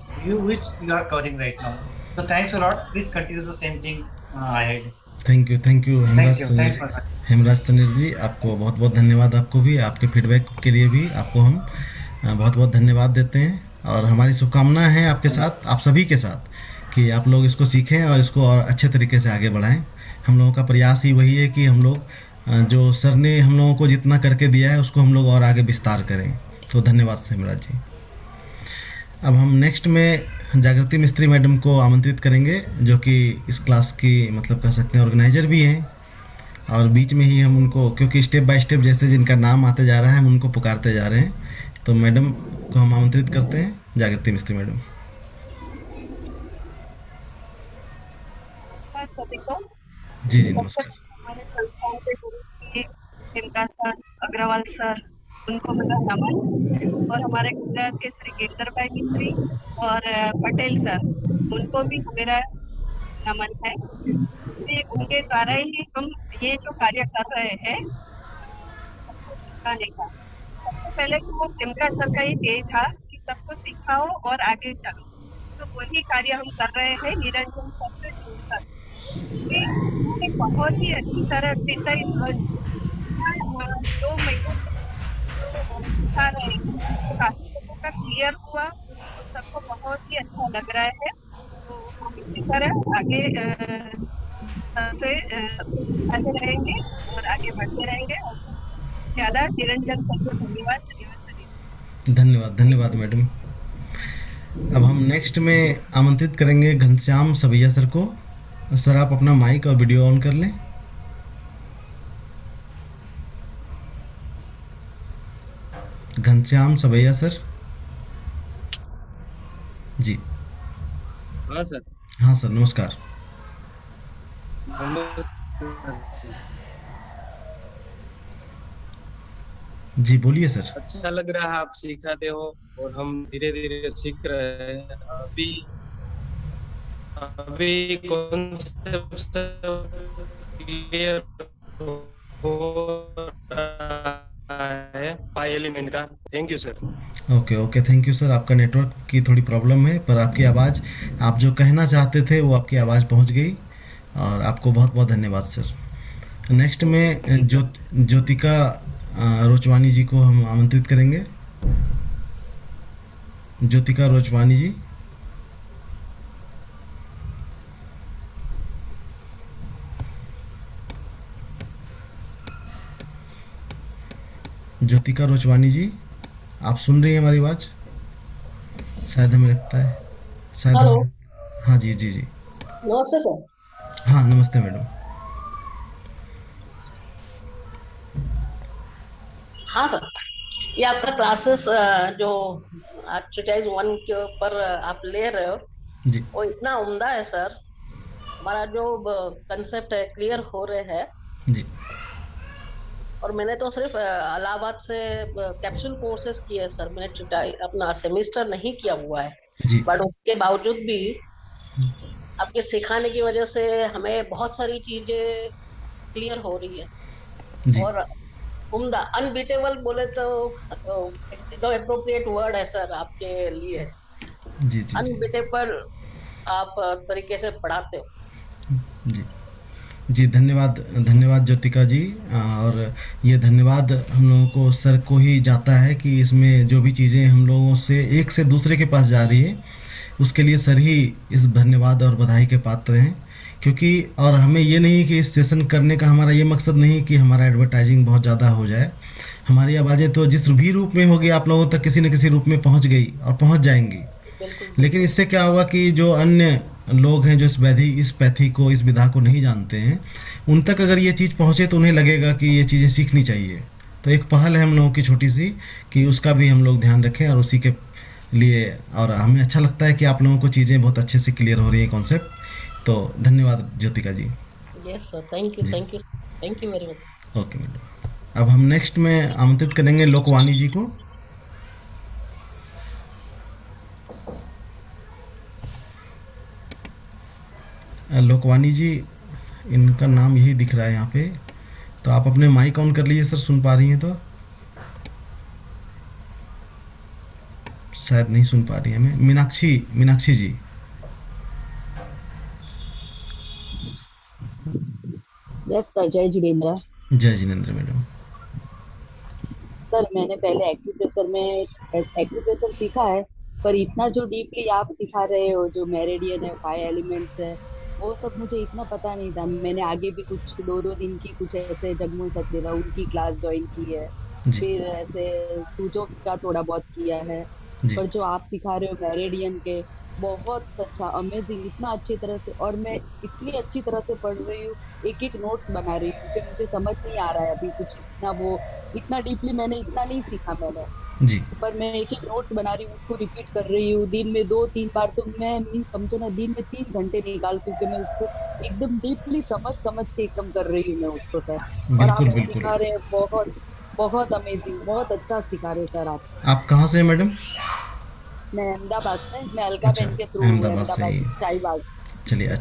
which you are covering right now. So thanks a lot. Please continue the same thing ahead. Thank you Hemraj Thank you. सनेर Thanks जी। for that. Hemraj Taner ji, आपको बहुत बहुत धन्यवाद। आपको भी, आपके feedback के लिए भी आपको हम बहुत बहुत धन्यवाद देते हैं। और हमारी शुभकामनाएं हैं आपके साथ, आप सभी के साथ, कि आप लोग इसको सीखें और इसको और अच्छे तरीके से आगे बढ़ाएं। हम लोगों का प्रयास ही वही है कि हम लोग जो सर ने हम लोगों को जितना करके दिया है उसको हम लोग और आगे विस्तार करें। तो धन्यवाद हेमराज जी। अब हम नेक्स्ट में जागृति मिस्त्री मैडम को आमंत्रित करेंगे, जो कि इस क्लास की मतलब कह सकते हैं ऑर्गेनाइजर भी हैं। और बीच में ही हम उनको, क्योंकि स्टेप बाय स्टेप जैसे जिनका नाम आते जा रहा है हम उनको पुकारते जा रहे हैं, तो मैडम को हम आमंत्रित करते हैं, जागृति मिस्त्री मैडम। सभी को जी जी, नमस्कार। हमारे संस्थान के गुरु श्री हेमराज सर, अग्रवाल सर, उनको मेरा नमन। और हमारे गुजरात के श्री गिरधर भाई मिस्त्री और पटेल सर, उनको भी मेरा नमन है। उनके द्वारा ही हम ये जो कार्य कर रहे हैं सिखाने का, सबसे पहले तो वो हेमराज सर का ही ध्येय था कि सबको सिखाओ और आगे चलो, तो वही कार्य हम कर रहे हैं निरंजन सर से जुड़कर। उन्होंने बहुत ही अच्छी तरह से इस 2 महीनों सिखा रहे हैं, तो काफी लोगों का क्लियर हुआ, तो सबको बहुत ही अच्छा लग रहा है। तो हम इसी तरह आगे से सिखाते रहेंगे और आगे बढ़ते रहेंगे। और ज्यादा निरंजन सर को धन्यवाद। धन्यवाद मैडम। अब हम नेक्स्ट में आमंत्रित करेंगे घनश्याम सवैया सर को। सर, आप अपना माइक और वीडियो ऑन कर लें। घनश्याम सवैया सर जी। हाँ सर। हाँ सर, नमस्कार। जी बोलिए सर। अच्छा लग रहा है आप सिखाते हो और हम धीरे धीरे सीख रहे हैं। अभी कॉन्सेप्ट क्लियर हो हो रहा है पाई एलिमेंट का। Thank you sir. Okay okay, thank you sir. आपका नेटवर्क की थोड़ी प्रॉब्लम है, पर आपकी आवाज़, आप जो कहना चाहते थे वो आपकी आवाज़ पहुंच गई, और आपको बहुत बहुत धन्यवाद सर। नेक्स्ट में ज्योतिका रोचवानी जी को हम आमंत्रित करेंगे। ज्योतिका रोचवानी जी। ज्योतिका रोचवानी जी, आप सुन रही हैं हमारी आवाज़? शायद हमें लगता है, शायद हेलो। हमें, हाँ जी जी जी। नमस्ते सर। हाँ नमस्ते मैडम। हाँ सर, ये आपका क्लासेस जो एक्सरसाइज 1 के ऊपर आप ले रहे हो, जी वो इतना उम्दा है सर। हमारा जो कंसेप्ट है क्लियर हो रहे हैं। जी और मैंने तो सिर्फ इलाहाबाद से कैप्सूल कोर्सेज किए सर। मैंने अपना सेमेस्टर नहीं किया हुआ है, जी बट उसके बावजूद भी आपके सिखाने की वजह से हमें बहुत सारी चीजें क्लियर हो रही है। जी और उम्दा, अनबीटेबल बोले तो एप्रोप्रिएट वर्ड है सर आपके लिए। जी जी जी अनबीटेबल आप तरीके से पढ़ाते हो। जी जी, धन्यवाद धन्यवाद ज्योतिका जी। और ये धन्यवाद हम लोगों को, सर को ही जाता है कि इसमें जो भी चीज़ें हम लोगों से एक से दूसरे के पास जा रही है, उसके लिए सर ही इस धन्यवाद और बधाई के पात्र हैं। क्योंकि और हमें ये नहीं कि इस सेशन करने का हमारा ये मकसद नहीं कि हमारा एडवर्टाइजिंग बहुत ज़्यादा हो जाए। हमारी आवाज़ें तो जिस भी रूप में होगी आप लोगों तक किसी न किसी रूप में पहुंच गई और पहुंच जाएंगी। बिल्कुल। लेकिन इससे क्या होगा कि जो अन्य लोग हैं जो इस पैथी को, इस विधा को नहीं जानते हैं, उन तक अगर ये चीज़ पहुँचे तो उन्हें लगेगा कि ये चीज़ें सीखनी चाहिए। तो एक पहल है हम लोगों की छोटी सी, कि उसका भी हम लोग ध्यान रखें और उसी के लिए, और हमें अच्छा लगता है कि आप लोगों को चीज़ें बहुत अच्छे से क्लियर हो रही हैं, कॉन्सेप्ट। तो धन्यवाद Jyotika ji. Yes sir, thank you जी thank you thank you very much. Okay madam. अब हम नेक्स्ट में आमंत्रित करेंगे लोकवाणी जी को। लोकवाणी जी, इनका नाम यही दिख रहा है यहाँ पे, तो आप अपने माइक ऑन कर लीजिए सर, सुन पा रही हैं तो? शायद नहीं सुन पा रही है हमें। मीनाक्षी जी। यस सर, जय जिनेन्द्र। जय जिनेन्द्र मैडम। सर मैंने पहले एक्यूप्रेशर सीखा है, पर इतना जो डीपली आप सिखा रहे हो, जो मेरिडियन है, 5 एलिमेंट्स है, वो सब मुझे इतना पता नहीं था। मैंने आगे भी कुछ 2-2 दिन की कुछ ऐसे जगमोहन सचदेवा उनकी क्लास ज्वाइन की है, जी फिर ऐसे सूचों का थोड़ा बहुत किया है। जी पर जो आप सिखा रहे हो मेरिडियन के, बहुत अच्छा, अमेजिंग, इतना अच्छी तरह से, और मैं इतनी अच्छी तरह से पढ़ रही हूँ, एक एक नोट्स बना रही हूँ, क्योंकि मुझे समझ नहीं आ रहा है अभी कुछ इतना, वो इतना डीपली मैंने इतना नहीं सीखा मैंने। जी पर मैं एक एक नोट्स बना रही हूँ, उसको रिपीट कर रही हूँ दिन में 2-3 बार। तो मैं मीन्स समझो ना, दिन में 3 घंटे निकालती हूँ कि मैं उसको एकदम डीपली समझ समझ के एकदम कर रही हूँ मैं उसको सर। और आप बिल्कुल जो बिल्कुल। सिखा रहे हैं, बहुत बहुत अमेजिंग, बहुत अच्छा सिखा रहे हैं सर आप। आप कहाँ से हैं मैडम? मैं अहमदाबाद से, मैं अलका अच्छा, बहन के थ्रू, अहमदाबाद से अहमदाबाद ही। शाहीबाग। चलिए, हाँ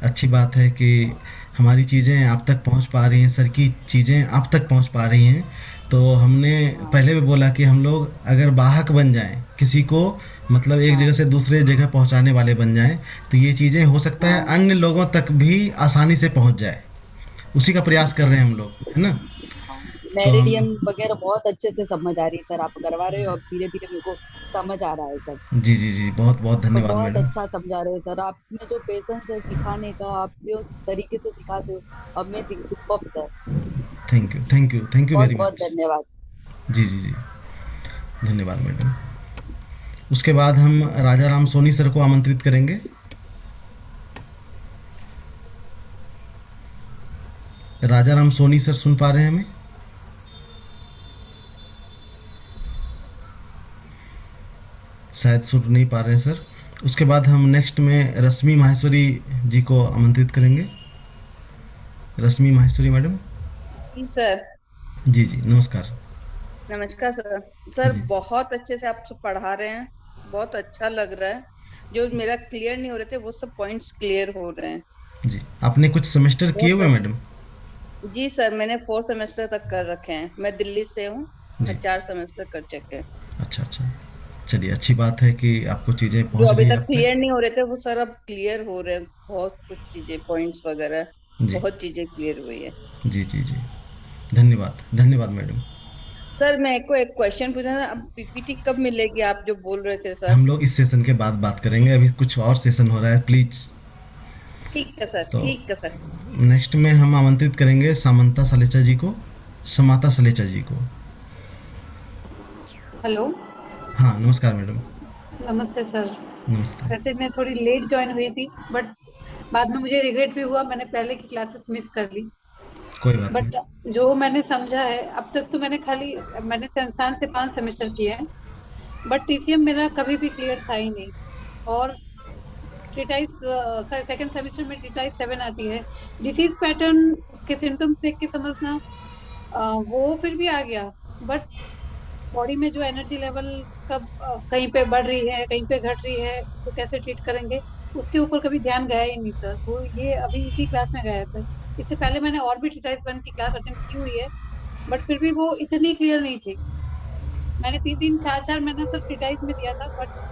अच्छी बात है कि हमारी चीज़ें आप तक पहुंच पा रही हैं, सर की चीज़ें आप तक पहुंच पा रही हैं। तो हमने हाँ पहले भी बोला कि हम लोग अगर वाहक बन जाएं किसी को, मतलब एक जगह हाँ से दूसरे जगह पहुंचाने वाले बन जाएं, तो ये चीज़ें हो सकता है हाँ अन्य लोगों तक भी आसानी से पहुंच जाए। उसी का प्रयास कर रहे हैं हम लोग, है ना? हाँ। तो मेरिडियन हम, वगैरह बहुत अच्छे से समझ आ रही है सर, आप करवा रहे हो, जी अब धीरे धीरे मेरे को समझ आ रहा है सब। जी जी जी, बहुत बहुत और धन्यवाद बहुत मैडम। अच्छा समझा रहे हो सर, आप में जो पेशेंस है सिखाने का, आप जो तरीके से सिखाते हो, amazing, superb sir. Thank you बहुत वेरी बहुत मच। धन्यवाद। जी जी जी, धन्यवाद मैडम। उसके बाद हम राजा राम सोनी सर को आमंत्रित करेंगे। राजा राम सोनी सर, सुन पा रहे हैं हमें? शायद सुन नहीं पा रहे हैं सर। उसके बाद हम नेक्स्ट में रश्मि माहेश्वरी जी को आमंत्रित करेंगे। रश्मि माहेश्वरी मैडम। जी सर। जी जी, नमस्कार। नमस्कार सर। सर जी बहुत अच्छे से आप सब पढ़ा रहे हैं, बहुत अच्छा लग रहा है। जो मेरा क्लियर नहीं हो रहे थे वो सब पॉइंट्स क्लियर हो रहे हैं। जी, आपने कुछ सेमेस्टर किए बहुत हुए बढ़िया। मैडम? जी सर, मैंने 4 सेमेस्टर तक कर रखे हैं। मैं दिल्ली से हूँ। जी। मैं 4 सेमेस्टर कर चुके हैं। अच्छा अच्छा, चलिए अच्छी बात है कि आपको चीज़ें जो पहुंच अभी रही हैं तक आप तक। क्लियर नहीं हो रहे थे वो सर अब क्लियर हो रहे हैं। बहुत कुछ चीजें, पॉइंट्स वगैरह, जी बहुत चीजें क्लियर हुई है। जी जी जी, धन्यवाद धन्यवाद मैडम। सर मेरे को एक क्वेश्चन पूछना था, अब पीपीटी कब मिलेगी? आप जो बोल रहे थे सर। हम लोग इस सेशन के बाद बात करेंगे, अभी कुछ और सेशन हो रहा है प्लीज। ठीक है सर, तो ठीक है सर। नेक्स्ट में हम आमंत्रित करेंगे सामंता सलेचा जी को, समाता सलेचा जी को। हेलो, हाँ नमस्कार मैडम। नमस्ते सर। नमस्ते। वैसे मैं थोड़ी लेट ज्वाइन हुई थी, बट बाद में मुझे रिग्रेट भी हुआ, मैंने पहले की क्लासेस मिस कर ली। कोई बात बट नहीं। जो मैंने समझा है अब तक, तो मैंने संस्थान से 5 सेमेस्टर किए हैं, बट टीसीएम मेरा कभी भी क्लियर था ही नहीं। और टिटाइस सेकंड सेमेस्टर में टिटाइस 7 आती है। डिसीज पैटर्न, उसके सिम्टम्स देख के समझना, वो फिर भी आ गया, बट बॉडी में जो एनर्जी लेवल कब कहीं पे बढ़ रही है, कहीं पे घट रही है, तो कैसे ट्रीट करेंगे, उसके ऊपर कभी ध्यान गया ही नहीं सर। वो ये अभी इसी क्लास में गया था। इससे पहले मैंने और भी टिटाइस 1 की क्लास अटेंड की हुई है, बट फिर भी वो इतनी क्लियर नहीं थी। मैंने 3 4 महीना सर टिटाइस में दिया था, बट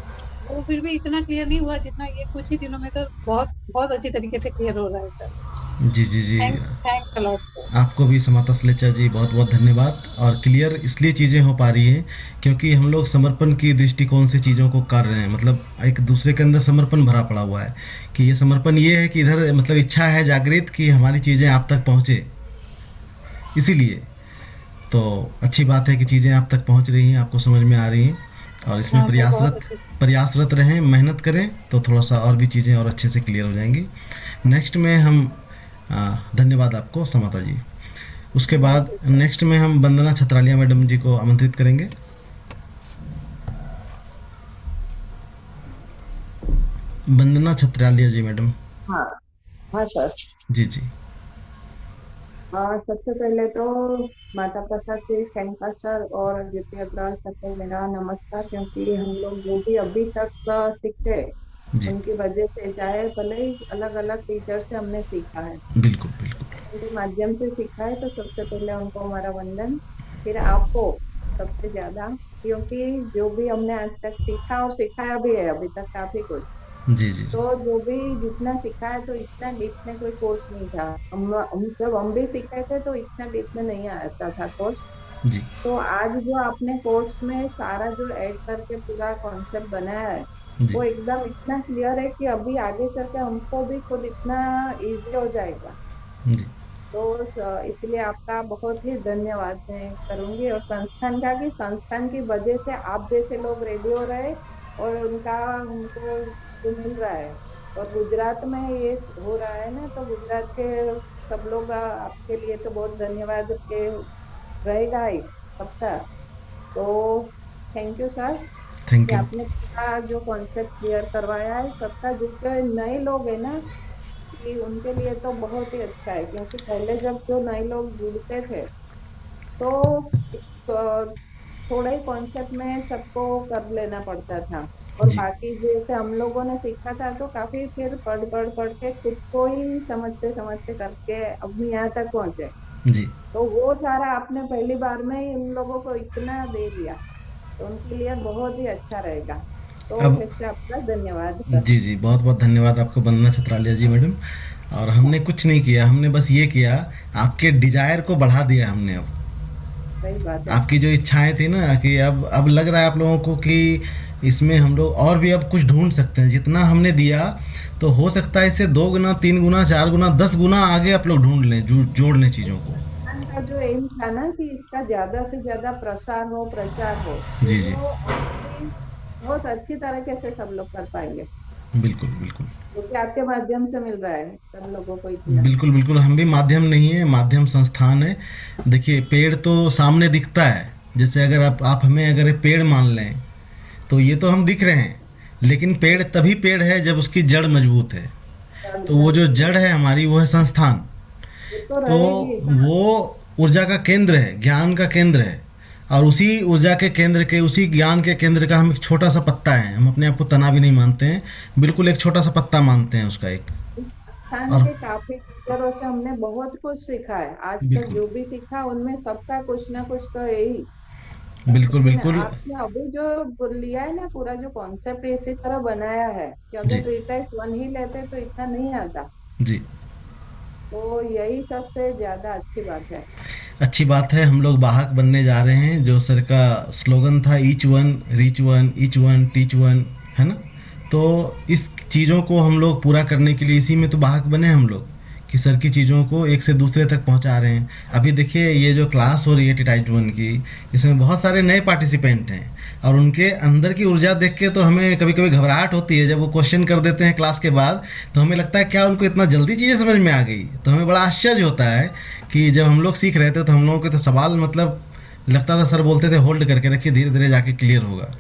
वो फिर भी इतना क्लियर नहीं हुआ जितना ये कुछ ही दिनों में सर बहुत बहुत अच्छी तरीके से क्लियर हो रहा है सर। जी जी जी, थैंक्स अ लॉट सर। आपको भी समाता सलेचा जी बहुत बहुत धन्यवाद। और क्लियर इसलिए चीज़ें हो पा रही हैं क्योंकि हम लोग समर्पण की दृष्टिकोण से चीज़ों को कर रहे हैं, मतलब एक दूसरे के अंदर समर्पण भरा पड़ा हुआ है कि ये समर्पण ये है कि इधर मतलब इच्छा है जागृत कि हमारी चीज़ें आप तक पहुँचे, इसीलिए तो अच्छी बात है कि चीज़ें आप तक पहुँच रही हैं, आपको समझ में आ रही हैं और इसमें हाँ, तो बहुत अच्छे प्रयासरत रहें, मेहनत करें तो थोड़ा सा और भी चीज़ें और अच्छे से क्लियर हो जाएंगी। नेक्स्ट में हम धन्यवाद आपको समाता जी। उसके बाद नेक्स्ट में हम वंदना छत्रालिया मैडम जी को आमंत्रित करेंगे। वंदना छत्रालिया जी मैडम। हाँ हाँ सर। जी जी। सबसे पहले तो माता प्रसाद जी, सैनिका सर और जेपी अग्रवाल सर को मेरा नमस्कार, क्योंकि हम लोग जो भी अभी तक सीखे जी उनकी वजह से, चाहे भले ही अलग अलग टीचर से हमने सीखा है, बिल्कुल बिल्कुल, उनके माध्यम से सीखा है, तो सबसे पहले उनको हमारा वंदन। फिर आपको सबसे ज्यादा, क्योंकि जो भी हमने आज तक सीखा और सिखाया भी है अभी तक काफी कुछ, जी जी तो जो भी जितना सीखा है तो इतना डीप में कोई कोर्स नहीं था। जब हम भी सीखे थे तो इतना डीप में नहीं आता था कोर्स। जी तो आज जो आपने कोर्स में सारा जो ऐड करके पूरा कॉन्सेप्ट बनाया है, जी वो एकदम इतना क्लियर है कि अभी आगे चल के हमको भी खुद इतना इजी हो जाएगा। जी तो इसलिए आपका बहुत ही धन्यवाद मैं करूंगी, और संस्थान का, कि संस्थान की वजह से आप जैसे लोग रेडी हो रहे और उनका हमको जो मिल रहा है, और गुजरात में ये हो रहा है ना, तो गुजरात के सब लोग आपके लिए तो बहुत धन्यवाद के रहेगा ही सबका। तो थैंक यू सर थैंक कि यू। आपने पूरा जो कॉन्सेप्ट क्लियर करवाया है सबका। जो नए लोग है ना, कि उनके लिए तो बहुत ही अच्छा है, क्योंकि पहले जब जो नए लोग जुड़ते थे तो थोड़ा ही कॉन्सेप्ट में सबको कर लेना पड़ता था, और जी बाकी जैसे हम लोगों ने सीखा था तो काफी फिर पढ़ के खुद को ही समझते समझते करके अब यहाँ तक पहुंचे। जी तो वो सारा आपने पहली बार में ही उन लोगों को इतना दे दिया, तो उनके लिए बहुत ही अच्छा रहेगा। तो अब फिर से आपका धन्यवाद सर। जी जी, बहुत बहुत धन्यवाद आपको वंदना छत्रालिया जी मैडम। और हमने कुछ नहीं किया, हमने बस ये किया, आपके डिजायर को बढ़ा दिया हमने। अब सही बात है। आपकी जो इच्छाएं थी ना, कि अब लग रहा है आप लोगों को कि इसमें हम लोग और भी अब कुछ ढूंढ सकते हैं। जितना हमने दिया तो हो सकता है इससे 2 गुना 3 गुना 4 गुना 10 गुना आगे आप लोग ढूंढ लें, जोड़ लें चीज़ों को। का जो एम था ना कि इसका ज्यादा से ज्यादा प्रसार हो, प्रचार हो, जी जी, तो बहुत अच्छी तरीके से सब लोग कर पाएंगे, बिल्कुल बिल्कुल क्योंकि आपके माध्यम से मिल रहा है सब लोगों को इतना। बिल्कुल बिल्कुल, हम भी माध्यम नहीं है, माध्यम संस्थान है। देखिए पेड़ तो सामने दिखता है, जैसे अगर आप हमें अगर एक पेड़ मान लें तो ये तो हम दिख रहे हैं, लेकिन पेड़ तभी पेड़ है जब उसकी जड़ मजबूत है। तो वो जो जड़ है हमारी, वो है संस्थान। तो वो ऊर्जा का केंद्र है, ज्ञान का केंद्र है, और उसी ऊर्जा के केंद्र के, उसी ज्ञान के केंद्र का हम एक छोटा सा पत्ता है। हम अपने आप को तना भी नहीं मानते हैं, बिल्कुल एक छोटा सा पत्ता मानते हैं उसका एक। संस्थान और के काफी टीचरों से हमने बहुत कुछ सीखा है। आज तक बिल्कुल जो भी सीखा उनमें सबका कुछ ना कुछ तो है ही। बिल्कुल लेकिन बिल्कुल आपने अभी जो लिया है ना, पूरा जो कॉन्सेप्ट इसी तरह बनाया है कि जी अगर ट्रीटाइज 1 ही लेते तो इतना नहीं आता। जी, तो यही सबसे ज्यादा अच्छी बात है। अच्छी बात है। हम लोग वाहक बनने जा रहे हैं। जो सर का स्लोगन था, each one reach one, each one teach one, है ना? तो इस चीज़ों को हम लोग पूरा करने के लिए इसी में तो वाहक बने हम लोग, कि सर की चीज़ों को एक से दूसरे तक पहुंचा रहे हैं। अभी देखिए ये जो क्लास हो रही है टिटाइज 1 की, इसमें बहुत सारे नए पार्टिसिपेंट हैं और उनके अंदर की ऊर्जा देख के तो हमें कभी कभी घबराहट होती है। जब वो क्वेश्चन कर देते हैं क्लास के बाद तो हमें लगता है क्या उनको इतना जल्दी चीज़ें समझ में आ गई। तो हमें बड़ा आश्चर्य होता है कि जब हम लोग सीख रहे थे तो हम लोगों के तो सवाल मतलब लगता था सर बोलते थे होल्ड करके रखिए, धीरे धीरे जाके क्लियर होगा।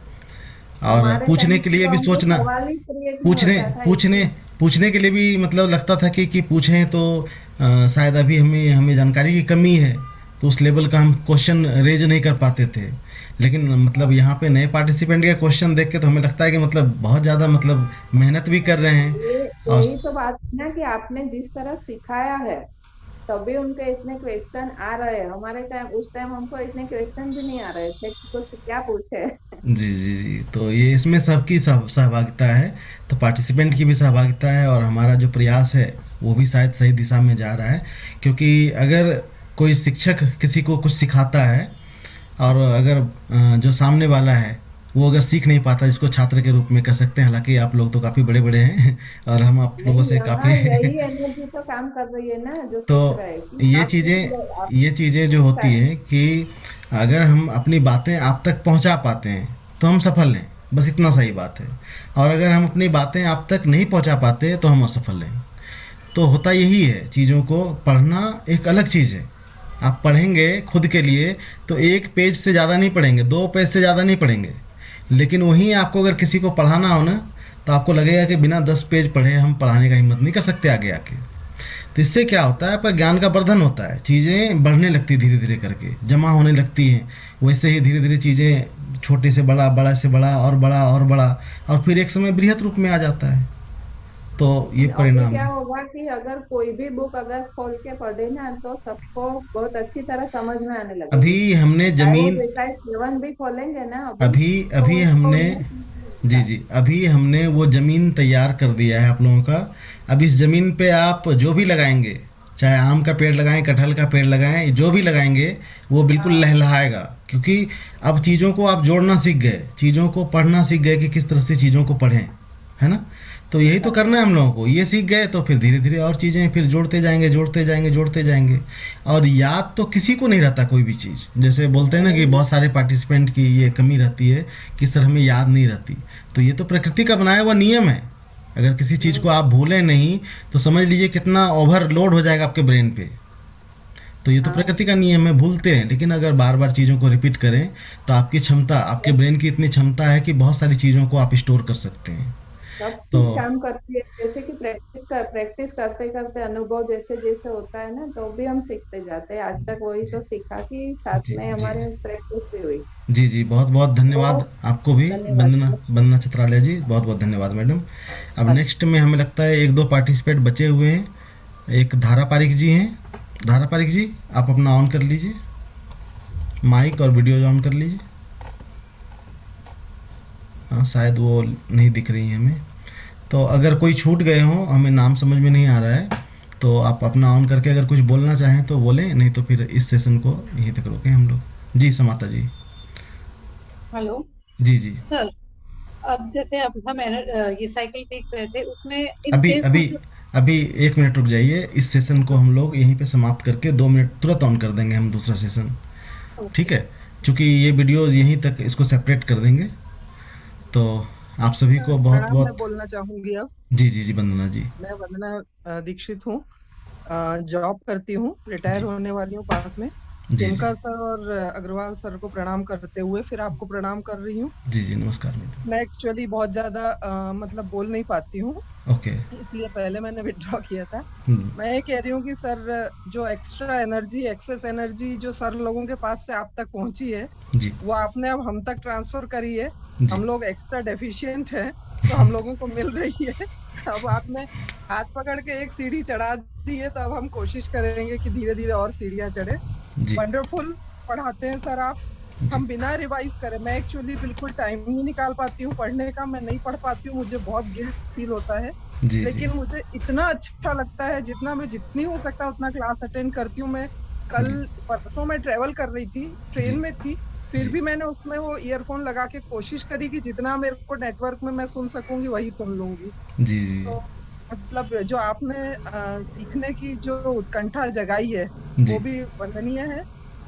और हमारे पूछने टाइम के पे लिए तो भी हमको सोचना, सवाल ही क्रिएट नहीं पूछने होता था। पूछने पूछने के लिए भी मतलब लगता था कि पूछें तो शायद अभी हमें हमें जानकारी की कमी है, तो उस लेवल का हम क्वेश्चन रेज नहीं कर पाते थे। लेकिन मतलब यहाँ पे नए पार्टिसिपेंट के क्वेश्चन देख के तो हमें लगता है कि मतलब बहुत ज़्यादा मतलब मेहनत भी कर रहे हैं। और यही तो बात है ना कि आपने जिस तरह सिखाया है तभी उनके इतने क्वेश्चन आ रहे हैं। हमारे टाइम, उस टाइम हमको इतने क्वेश्चन भी नहीं आ रहे थे कि कुछ क्या पूछे। जी जी जी, तो ये इसमें सबकी सहभागिता है, तो पार्टिसिपेंट की भी सहभागिता है और हमारा जो प्रयास है वो भी शायद सही दिशा में जा रहा है। क्योंकि अगर कोई शिक्षक किसी को कुछ सिखाता है और अगर जो सामने वाला है वो अगर सीख नहीं पाता, जिसको छात्र के रूप में कह सकते हैं, हालांकि आप लोग तो काफ़ी बड़े बड़े हैं और हम आप लोगों से यहाँ काफ़ी यही एनर्जी तो काम कर रही है ना, जो तो सीख रहे हैं कि ये चीज़ें जो होती हैं कि अगर हम अपनी बातें आप तक पहुंचा पाते हैं तो हम सफल हैं, बस इतना सही बात है। और अगर हम अपनी बातें आप तक नहीं पहुंचा पाते तो हम असफल हैं। तो होता यही है, चीज़ों को पढ़ना एक अलग चीज़ है। आप पढ़ेंगे खुद के लिए तो 1 पेज से ज़्यादा नहीं पढ़ेंगे, 2 पेज से ज़्यादा नहीं पढ़ेंगे। लेकिन वहीं आपको अगर किसी को पढ़ाना हो ना तो आपको लगेगा कि बिना 10 पेज पढ़े हम पढ़ाने का हिम्मत नहीं कर सकते आगे आके। तो इससे क्या होता है, आपका ज्ञान का वर्धन होता है, चीज़ें बढ़ने लगती धीरे धीरे करके, जमा होने लगती हैं। वैसे ही धीरे धीरे चीज़ें छोटे से बड़ा, बड़ा से बड़ा और बड़ा और बड़ा, और फिर एक समय बृहत रूप में आ जाता है। तो ये अभी परिणाम क्या है। होगा कि अगर कोई भी बुक अगर खोल के पढ़े ना तो सबको बहुत अच्छी तरह समझ में आने लगेगी। अभी हमने चाहे वो जमीन ट्रीटाइज 7 भी खोलेंगे ना अभी तो अभी उनको हमने जी लगेगा। जी, अभी हमने वो ज़मीन तैयार कर दिया है आप लोगों का। अब इस ज़मीन पे आप जो भी लगाएंगे, चाहे आम का पेड़ लगाएं, कटहल का पेड़ लगाएं, जो भी लगाएंगे वो बिल्कुल लहलहाएगा। क्योंकि अब चीज़ों को आप जोड़ना सीख गए, चीज़ों को पढ़ना सीख गए कि किस तरह से चीज़ों को पढ़ें, है ना? तो यही तो करना है हम लोगों को। ये सीख गए तो फिर धीरे धीरे और चीज़ें फिर जोड़ते जाएंगे जोड़ते जाएंगे जोड़ते जाएंगे। और याद तो किसी को नहीं रहता कोई भी चीज़। जैसे बोलते हैं ना कि बहुत सारे पार्टिसिपेंट की ये कमी रहती है कि सर हमें याद नहीं रहती। तो ये तो प्रकृति का बनाया हुआ नियम है। अगर किसी चीज़ को आप भूलें नहीं तो समझ लीजिए कितना ओवरलोड हो जाएगा आपके ब्रेन पे। तो ये तो प्रकृति का नियम है, भूलते हैं। लेकिन अगर बार बार चीज़ों को रिपीट करें तो आपकी क्षमता, आपके ब्रेन की इतनी क्षमता है कि बहुत सारी चीज़ों को आप स्टोर कर सकते हैं। सब तो चीज काम करती है, जैसे कि प्रैक्टिस करते करते अनुभव जैसे जैसे होता है ना तो भी हम सीखते जाते हैं। आज तक वही तो सीखा कि साथ जी में जी हमारे प्रैक्टिस भी हुई। जी जी, बहुत बहुत धन्यवाद आपको भी, धन्यवाद वंदना चित्रालय जी, बहुत बहुत धन्यवाद मैडम। अब नेक्स्ट में हमें लगता है 1-2 पार्टिसिपेंट बचे हुए हैं। एक धारा पारिक जी हैं। धारा पारिक जी, आप अपना ऑन कर लीजिए, माइक और वीडियो ऑन कर लीजिए। हाँ, शायद वो नहीं दिख रही हैं हमें। तो अगर कोई छूट गए हों, हमें नाम समझ में नहीं आ रहा है, तो आप अपना ऑन करके अगर कुछ बोलना चाहें तो बोलें, नहीं तो फिर इस सेशन को यहीं तक रोकें हम लोग। जी समाता जी। हेलो जी जी। सर, अब जैसे अब हम ये साइकिल देख रहे थे उसमें अभी इनकेस अभी अभी 1 मिनट रुक जाइए। इस सेशन को हम लोग यहीं पे समाप्त करके 2 मिनट तुरंत ऑन कर देंगे हम दूसरा सेशन, ठीक है? क्योंकि ये वीडियो यहीं तक इसको सेपरेट कर देंगे। तो आप सभी को बहुत मैं बहुत बोलना चाहूंगी अब। जी जी जी, वंदना जी। मैं वंदना दीक्षित हूँ, जॉब करती हूँ, रिटायर होने वाली हूँ पास में। जी टिमका सर और अग्रवाल सर को प्रणाम करते हुए फिर आपको प्रणाम कर रही हूँ। जी जी, नमस्कार मैडम। मैं एक्चुअली बहुत ज्यादा मतलब बोल नहीं पाती हूँ, ओके। इसलिए पहले मैंने विथड्रॉ किया था। हम्म, मैं ये कह रही हूँ कि सर जो एक्स्ट्रा एनर्जी, एक्सेस एनर्जी जो सर लोगों के पास से आप तक पहुंची है जी वो आपने अब हम तक ट्रांसफर करी है। जी। हम लोग एक्स्ट्रा डेफिशिएंट है तो हम लोगों को मिल रही है। अब आपने हाथ पकड़ के एक सीढ़ी चढ़ा दी है, तो अब हम कोशिश करेंगे कि धीरे धीरे और सीढ़ियां चढ़े। जी वंडरफुल पढ़ाते हैं सर आप। हम बिना रिवाइज करे, मैं एक्चुअली बिल्कुल टाइम नहीं निकाल पाती हूँ पढ़ने का, मैं नहीं पढ़ पाती हूँ, मुझे बहुत गिल्ट फील होता है। जी लेकिन मुझे इतना अच्छा लगता है, जितना मैं जितनी हो सकता है उतना क्लास अटेंड करती हूँ। मैं कल परसों मैं ट्रेवल कर रही थी, ट्रेन में थी, फिर भी मैंने उसमें वो ईयरफोन लगा के कोशिश करी कि जितना मेरे को नेटवर्क में मैं सुन सकूंगी वही सुन लूंगी। जी जी तो मतलब जो आपने सीखने की जो उत्कंठा जगाई है जी। वो भी वंदनीय है।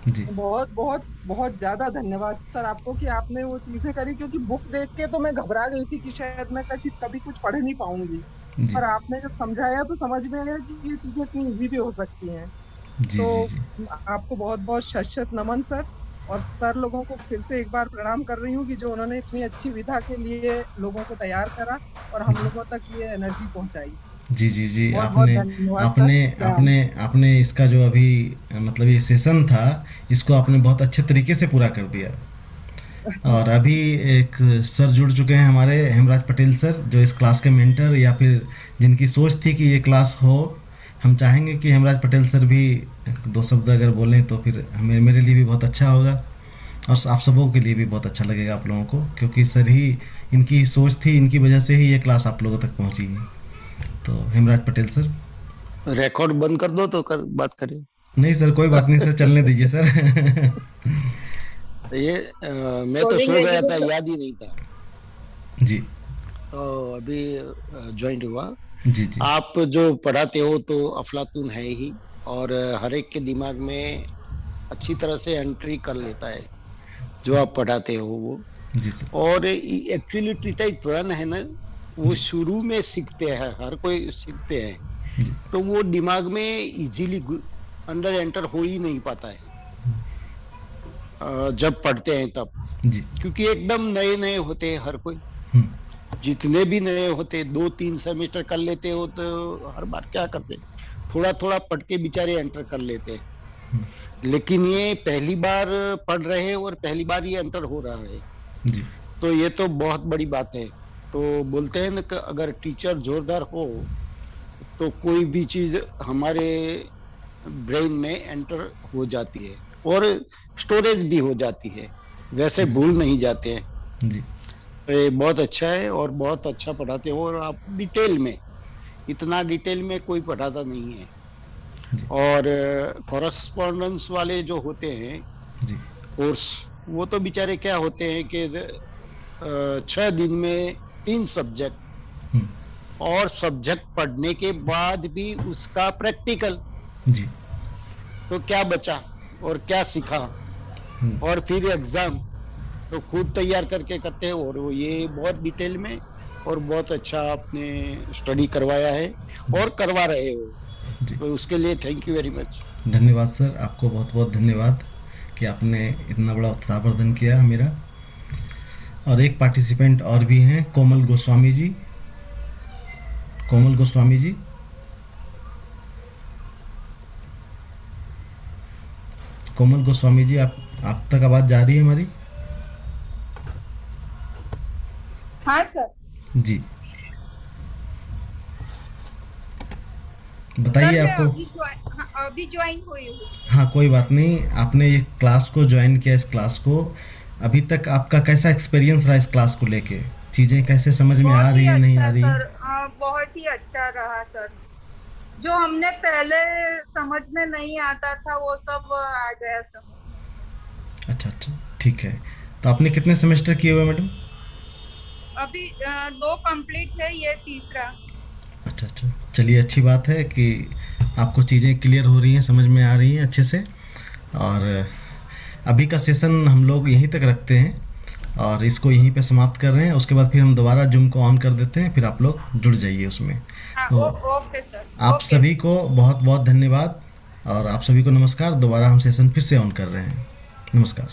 जी बहुत बहुत बहुत ज्यादा धन्यवाद सर आपको कि आपने वो चीजें करी, क्योंकि बुक देख के तो मैं घबरा गई थी कि शायद मैं कभी कुछ पढ़ नहीं पाऊंगी। जी और आपने जब समझाया तो समझ में आया कि ये चीजें इतनी इजी भी हो सकती हैं। जी तो जी जी आपको बहुत बहुत शत नमन सर। और सर लोगों को फिर से एक बार प्रणाम कर रही हूँ कि जो उन्होंने इतनी अच्छी विधा के लिए लोगों को तैयार करा और हम लोगों तक ये एनर्जी पहुंचाई। जी जी जी। बहुत बहुत आपने धन्यवाद आपने सर। आपने आपने इसका जो अभी मतलब ये सेशन था, इसको आपने बहुत अच्छे तरीके से पूरा कर दिया। और अभी एक सर जुड़ चुके हैं हमारे, हेमराज पटेल सर, जो इस क्लास के मेंटर या फिर जिनकी सोच थी कि ये क्लास हो। हम चाहेंगे कि हेमराज पटेल सर भी दो शब्द अगर बोलें तो फिर हमें, मेरे लिए भी बहुत अच्छा होगा और आप सबों के लिए भी बहुत अच्छा लगेगा आप लोगों को, क्योंकि सर ही, इनकी सोच थी, इनकी वजह से ही ये क्लास आप लोगों तक पहुंची है। तो हेमराज पटेल सर। रिकॉर्ड बंद कर दो तो बात करें। नहीं सर, कोई बात नहीं सर, चलने दीजिए सर। ये मैं तो सो गया था, याद ही नहीं था। जी। तो अभी ज्वाइन हुआ। जी जी। आप जो पढ़ाते हो तो अफलातून है ही, और हर एक के दिमाग में अच्छी तरह से एंट्री कर लेता है जो आप पढ़ाते हो वो। जी सर। और एक्चुअली ट्रीटाइज वन है ना, वो शुरू में सीखते हैं, हर कोई सीखते हैं, तो वो दिमाग में इजीली अंदर एंटर हो ही नहीं पाता है जब पढ़ते हैं तब। जी। क्योंकि एकदम नए नए होते हैं हर कोई, जितने भी नए होते 2-3 सेमेस्टर कर लेते हो तो हर बार क्या करते, थोड़ा थोड़ा पढ़ के बेचारे एंटर कर लेते हैं। लेकिन ये पहली बार पढ़ रहे हैं और पहली बार ये एंटर हो रहा है। जी। तो ये तो बहुत बड़ी बात है। तो बोलते हैं ना कि अगर टीचर जोरदार हो तो कोई भी चीज हमारे ब्रेन में एंटर हो जाती है और स्टोरेज भी हो जाती है, वैसे भूल नहीं जाते हैं। जी। तो ये बहुत अच्छा है और बहुत अच्छा पढ़ाते हो, और आप डिटेल में, इतना डिटेल में कोई पढ़ाता नहीं है। और कॉरेस्पॉन्डेंस वाले जो होते हैं कोर्स, वो तो बेचारे क्या होते हैं कि 6 दिन में 3 सब्जेक्ट, और सब्जेक्ट पढ़ने के बाद भी उसका प्रैक्टिकल। जी। तो क्या बचा और क्या सीखा, और फिर एग्जाम तो खुद तैयार करके करते हैं। और वो ये बहुत डिटेल में और बहुत अच्छा आपने स्टडी करवाया है और करवा रहे हो, तो उसके लिए थैंक यू वेरी मच। धन्यवाद सर, आपको बहुत बहुत धन्यवाद कि आपने इतना बड़ा उत्साहवर्धन किया मेरा। और एक पार्टिसिपेंट और भी हैं, कोमल गोस्वामी जी। कोमल गोस्वामी जी। कोमल गोस्वामी जी, आप तक आवाज जा रही है हमारी? हाँ सर। जी, बताइए आपको। अभी ज्वाइन हुई हूँ। हाँ, कोई बात नहीं, आपने ये क्लास को ज्वाइन किया, इस क्लास को, अभी तक आपका कैसा एक्सपीरियंस रहा इस क्लास को लेके? चीजें कैसे समझ में आ रही है, नहीं आ रही है? बहुत ही अच्छा रहा सर। जो हमने पहले समझ में नहीं आता था वो सब आ गया समझ। अच्छा अच्छा, ठीक है। तो आपने कितने सेमेस्टर किए हुए मैडम? अभी 2 कंप्लीट है, ये तीसरा। अच्छा अच्छा, चलिए, अच्छी बात है कि आपको चीज़ें क्लियर हो रही हैं, समझ में आ रही हैं अच्छे से। और अभी का सेशन हम लोग यहीं तक रखते हैं और इसको यहीं पे समाप्त कर रहे हैं। उसके बाद फिर हम दोबारा जूम को ऑन कर देते हैं, फिर आप लोग जुड़ जाइए उसमें। तो ओके सर। आप सभी को बहुत बहुत धन्यवाद और आप सभी को नमस्कार। दोबारा हम सेशन फिर से ऑन कर रहे हैं। नमस्कार।